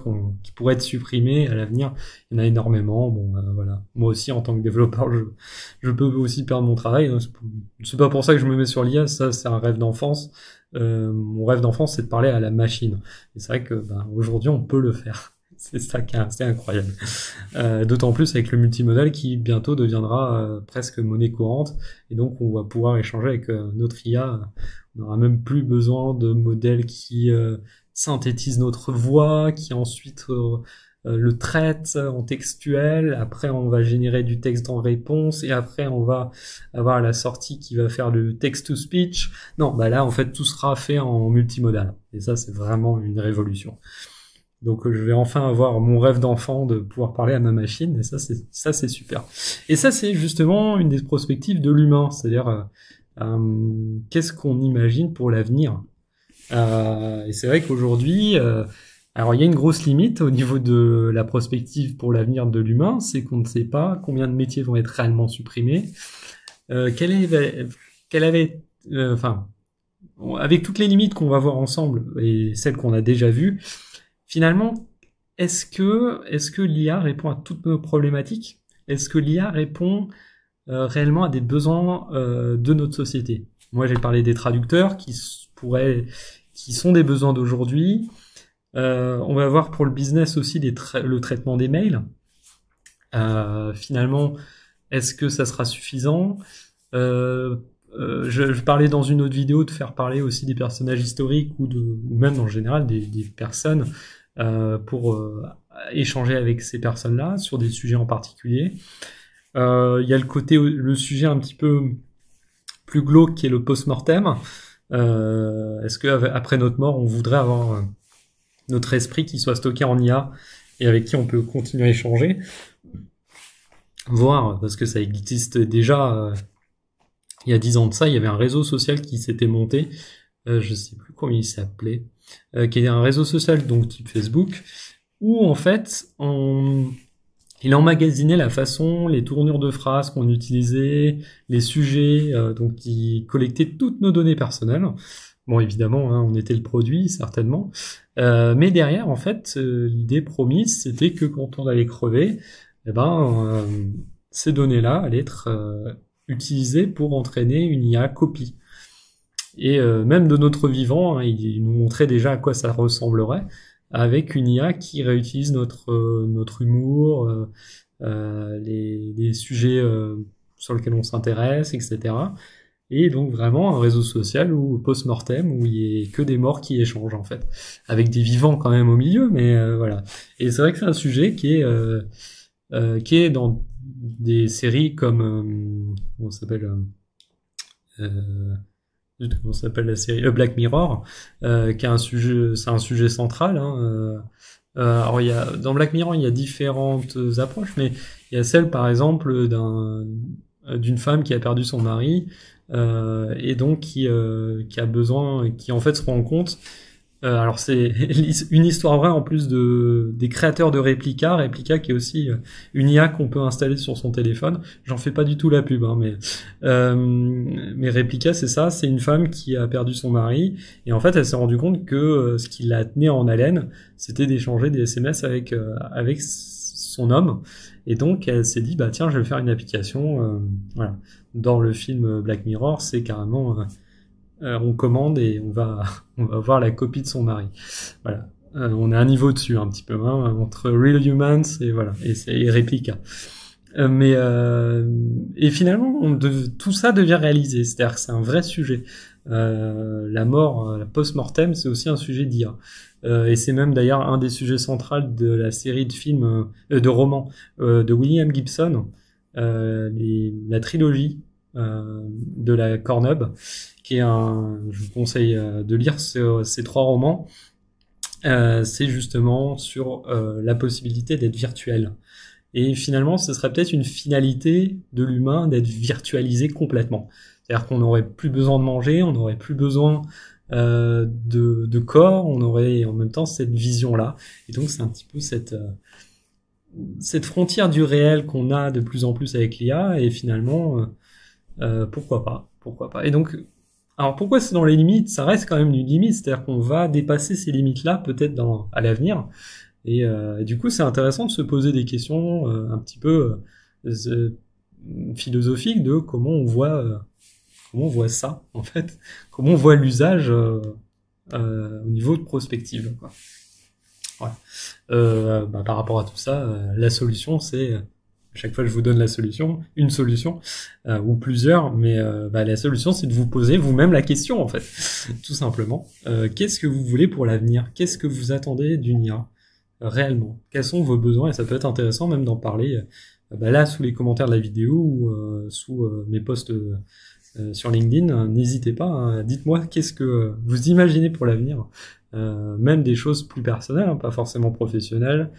qui pourraient être supprimés à l'avenir. Il y en a énormément. Bon, voilà. Moi aussi, en tant que développeur, je peux aussi perdre mon travail. C'est pas pour ça que je me mets sur l'IA. Ça, c'est un rêve d'enfance. Mon rêve d'enfance, c'est de parler à la machine. Et c'est vrai que aujourd'hui, on peut le faire. C'est ça qui est assez incroyable. D'autant plus avec le multimodal qui bientôt deviendra presque monnaie courante. Et donc on va pouvoir échanger avec notre IA. On n'aura même plus besoin de modèles qui synthétisent notre voix, qui ensuite le traitent en textuel. Après on va générer du texte en réponse. Et après on va avoir la sortie qui va faire le text-to-speech. Non, là en fait tout sera fait en multimodal. Et ça c'est vraiment une révolution. Donc je vais enfin avoir mon rêve d'enfant de pouvoir parler à ma machine, et ça c'est super. Et ça c'est justement une des perspectives de l'humain, c'est-à-dire qu'est-ce qu'on imagine pour l'avenir. Et c'est vrai qu'aujourd'hui, alors il y a une grosse limite au niveau de la prospective pour l'avenir de l'humain, c'est qu'on ne sait pas combien de métiers vont être réellement supprimés. Avec toutes les limites qu'on va voir ensemble et celles qu'on a déjà vues. Finalement, est-ce que l'IA répond à toutes nos problématiques? Est-ce que l'IA répond réellement à des besoins de notre société? Moi, j'ai parlé des traducteurs qui sont des besoins d'aujourd'hui. On va voir pour le business aussi le traitement des mails. Finalement, est-ce que ça sera suffisant? Je parlais dans une autre vidéo de faire parler aussi des personnages historiques ou même en général des personnes pour échanger avec ces personnes-là sur des sujets en particulier. Il y a le sujet un petit peu plus glauque qui est le post-mortem. Est-ce que après notre mort, on voudrait avoir notre esprit qui soit stocké en IA et avec qui on peut continuer à échanger, voir, parce que ça existe déjà. Il y a 10 ans de ça, il y avait un réseau social qui s'était monté, je sais plus comment il s'appelait, qui est un réseau social donc type Facebook, où en fait il emmagasinait la façon, les tournures de phrases qu'on utilisait, les sujets, donc qui collectait toutes nos données personnelles. Bon, évidemment, on était le produit, certainement. Mais derrière, en fait, l'idée promise, c'était que quand on allait crever, ces données-là allaient être utilisées pour entraîner une IA copie. Et même de notre vivant, il nous montrait déjà à quoi ça ressemblerait. avec une IA qui réutilise notre humour, les sujets sur lesquels on s'intéresse, etc. Et donc vraiment un réseau social où post-mortem, où il y a que des morts qui échangent en fait, avec des vivants quand même au milieu, mais voilà. Et c'est vrai que c'est un sujet qui est dans des séries comme comment s'appelle comment s'appelle la série Black Mirror, qui est un sujet, c'est un sujet central. Hein, alors dans Black Mirror il y a différentes approches, mais il y a celle par exemple d'une femme qui a perdu son mari et donc qui a besoin, qui en fait se rend compte. Alors c'est une histoire vraie en plus des créateurs de Replica qui est aussi une IA qu'on peut installer sur son téléphone. J'en fais pas du tout la pub, hein, mais Replica c'est ça, c'est une femme qui a perdu son mari et en fait elle s'est rendue compte que ce qui la tenait en haleine, c'était d'échanger des SMS avec son homme et donc elle s'est dit bah tiens je vais faire une application. Voilà. Dans le film Black Mirror, c'est carrément on commande et on va voir la copie de son mari. Voilà. On est un niveau dessus un petit peu, hein, entre Real Humans et voilà et Replica. Et finalement, tout ça devient réalisé. C'est-à-dire que c'est un vrai sujet. La mort, la post-mortem, c'est aussi un sujet d'IA. Et c'est même d'ailleurs un des sujets centraux de la série de films, de romans de William Gibson, la trilogie de la Cornub, qui est je vous conseille de lire ces 3 romans. C'est justement sur la possibilité d'être virtuel. Et finalement, ce serait peut-être une finalité de l'humain d'être virtualisé complètement. C'est-à-dire qu'on n'aurait plus besoin de manger, on n'aurait plus besoin de corps, on aurait en même temps cette vision-là. Et donc c'est un petit peu cette frontière du réel qu'on a de plus en plus avec l'IA, et finalement, pourquoi pas. Et donc, alors pourquoi c'est dans les limites? Ça reste quand même une limite, c'est-à-dire qu'on va dépasser ces limites-là peut-être à l'avenir. Et du coup, c'est intéressant de se poser des questions un petit peu philosophiques de comment on voit ça en fait, comment on voit l'usage au niveau de prospective, quoi. Voilà. Par rapport à tout ça, la solution c'est à chaque fois je vous donne une solution ou plusieurs, mais la solution c'est de vous poser vous-même la question en fait, tout simplement. Qu'est-ce que vous voulez pour l'avenir? Qu'est-ce que vous attendez d'une IA réellement? Quels sont vos besoins? Et ça peut être intéressant même d'en parler là sous les commentaires de la vidéo ou sous mes posts sur LinkedIn. N'hésitez pas, hein, dites-moi qu'est-ce que vous imaginez pour l'avenir, même des choses plus personnelles, hein, pas forcément professionnelles,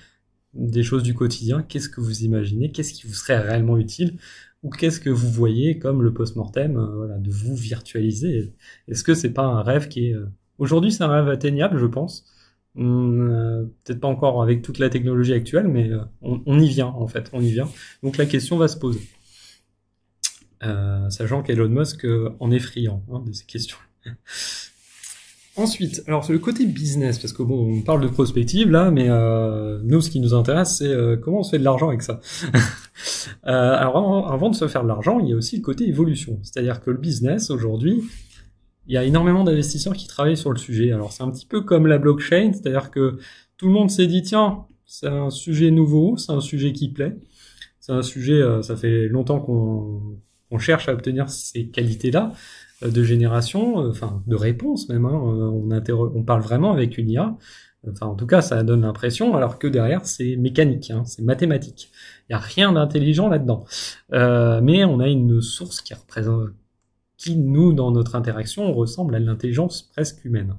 des choses du quotidien. Qu'est-ce que vous imaginez? Qu'est-ce qui vous serait réellement utile? Ou qu'est-ce que vous voyez comme le post-mortem, voilà, de vous virtualiser? Est-ce que c'est pas un rêve qui est... Aujourd'hui, c'est un rêve atteignable, je pense. Peut-être pas encore avec toute la technologie actuelle, mais on y vient, en fait. On y vient. Donc la question va se poser. Sachant qu'Elon Musk en est friand de ces questions. Ensuite, alors c'est le côté business, parce que bon, on parle de prospective là, mais nous, ce qui nous intéresse, c'est comment on se fait de l'argent avec ça. Alors avant de se faire de l'argent, il y a aussi le côté évolution. C'est-à-dire que le business, aujourd'hui, il y a énormément d'investisseurs qui travaillent sur le sujet. Alors c'est un petit peu comme la blockchain, c'est-à-dire que tout le monde s'est dit, tiens, c'est un sujet nouveau, c'est un sujet qui plaît, c'est un sujet, ça fait longtemps qu'on cherche à obtenir ces qualités-là de génération, enfin de réponse même, hein, on parle vraiment avec une IA, enfin en tout cas ça donne l'impression, alors que derrière c'est mécanique, hein, c'est mathématique, il n'y a rien d'intelligent là-dedans, mais on a une source qui nous dans notre interaction ressemble à l'intelligence presque humaine.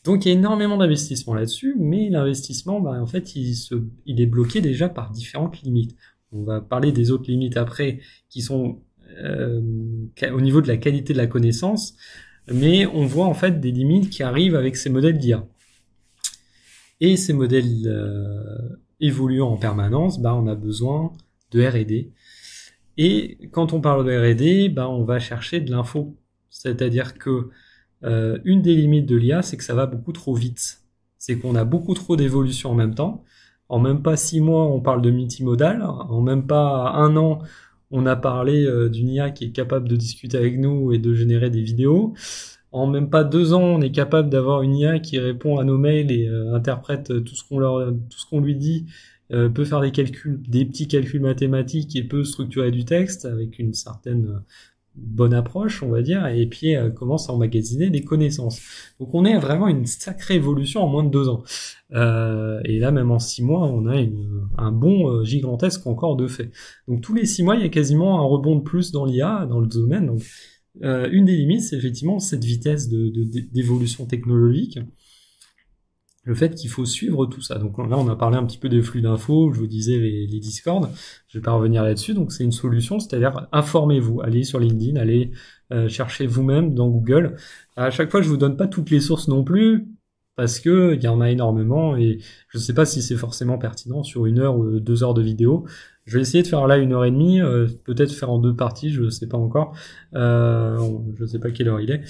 Donc il y a énormément d'investissement là-dessus, mais l'investissement, en fait il est bloqué déjà par différentes limites. On va parler des autres limites après qui sont au niveau de la qualité de la connaissance, mais on voit en fait des limites qui arrivent avec ces modèles d'IA. Et ces modèles évoluant en permanence, on a besoin de R&D. Et quand on parle de R&D, on va chercher de l'info. C'est-à-dire que une des limites de l'IA, c'est que ça va beaucoup trop vite. C'est qu'on a beaucoup trop d'évolutions en même temps. En même pas 6 mois, on parle de multimodal. En même pas 1 an, on a parlé d'une IA qui est capable de discuter avec nous et de générer des vidéos. En même pas 2 ans, on est capable d'avoir une IA qui répond à nos mails et interprète tout ce qu'on lui dit, peut faire des calculs, des petits calculs mathématiques et peut structurer du texte avec une certaine bonne approche, on va dire, et puis commence à emmagasiner des connaissances. Donc on est vraiment une sacrée évolution en moins de 2 ans. Et là, même en 6 mois, on a un bond gigantesque encore de fait. Donc tous les 6 mois, il y a quasiment un rebond de plus dans l'IA, dans le domaine. Donc une des limites, c'est effectivement cette vitesse d'évolution technologique. Le fait qu'il faut suivre tout ça. Donc là, on a parlé un petit peu des flux d'infos, je vous disais les Discord, je vais pas revenir là-dessus, donc c'est une solution, c'est-à-dire informez-vous, allez sur LinkedIn, allez chercher vous-même dans Google. À chaque fois, je vous donne pas toutes les sources non plus, parce que il y en a énormément, et je sais pas si c'est forcément pertinent sur 1 heure ou 2 heures de vidéo. Je vais essayer de faire là 1 heure et demie, peut-être faire en 2 parties, je sais pas encore, je sais pas quelle heure il est,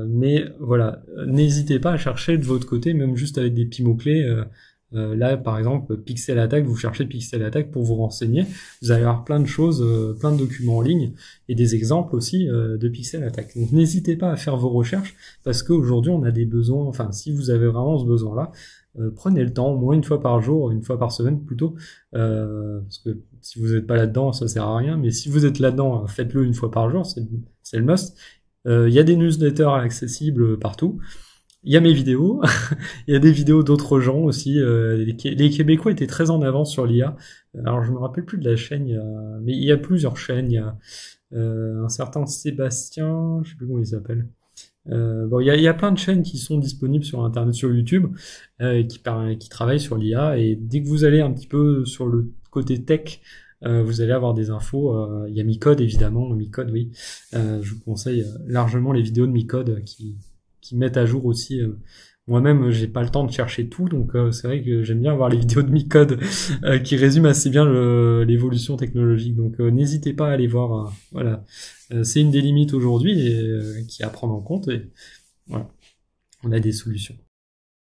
mais voilà, n'hésitez pas à chercher de votre côté, même juste avec des petits mots-clés. Là, par exemple, Pixel Attack, vous cherchez Pixel Attack pour vous renseigner, vous allez avoir plein de choses, plein de documents en ligne, et des exemples aussi de Pixel Attack. Donc n'hésitez pas à faire vos recherches, parce qu'aujourd'hui on a des besoins, enfin si vous avez vraiment ce besoin-là, prenez le temps, au moins 1 fois par jour, 1 fois par semaine plutôt, parce que si vous n'êtes pas là-dedans, ça sert à rien, mais si vous êtes là-dedans, faites-le 1 fois par jour, c'est le must. Il y a des newsletters accessibles partout, il y a mes vidéos, il y a des vidéos d'autres gens aussi, les Québécois étaient très en avance sur l'IA, alors je me rappelle plus de la chaîne, mais il y a plusieurs chaînes, il y a un certain Sébastien, je sais plus comment il s'appelle. Bon, il y a plein de chaînes qui sont disponibles sur Internet, sur YouTube, qui travaillent sur l'IA. Et dès que vous allez un petit peu sur le côté tech, vous allez avoir des infos. Il y a Micode, évidemment. Micode, oui. Je vous conseille largement les vidéos de Micode qui mettent à jour aussi. Moi-même, j'ai pas le temps de chercher tout, donc c'est vrai que j'aime bien voir les vidéos de Micode qui résument assez bien l'évolution technologique. Donc n'hésitez pas à aller voir. Voilà, c'est une des limites aujourd'hui et qui est à prendre en compte. Et voilà, on a des solutions.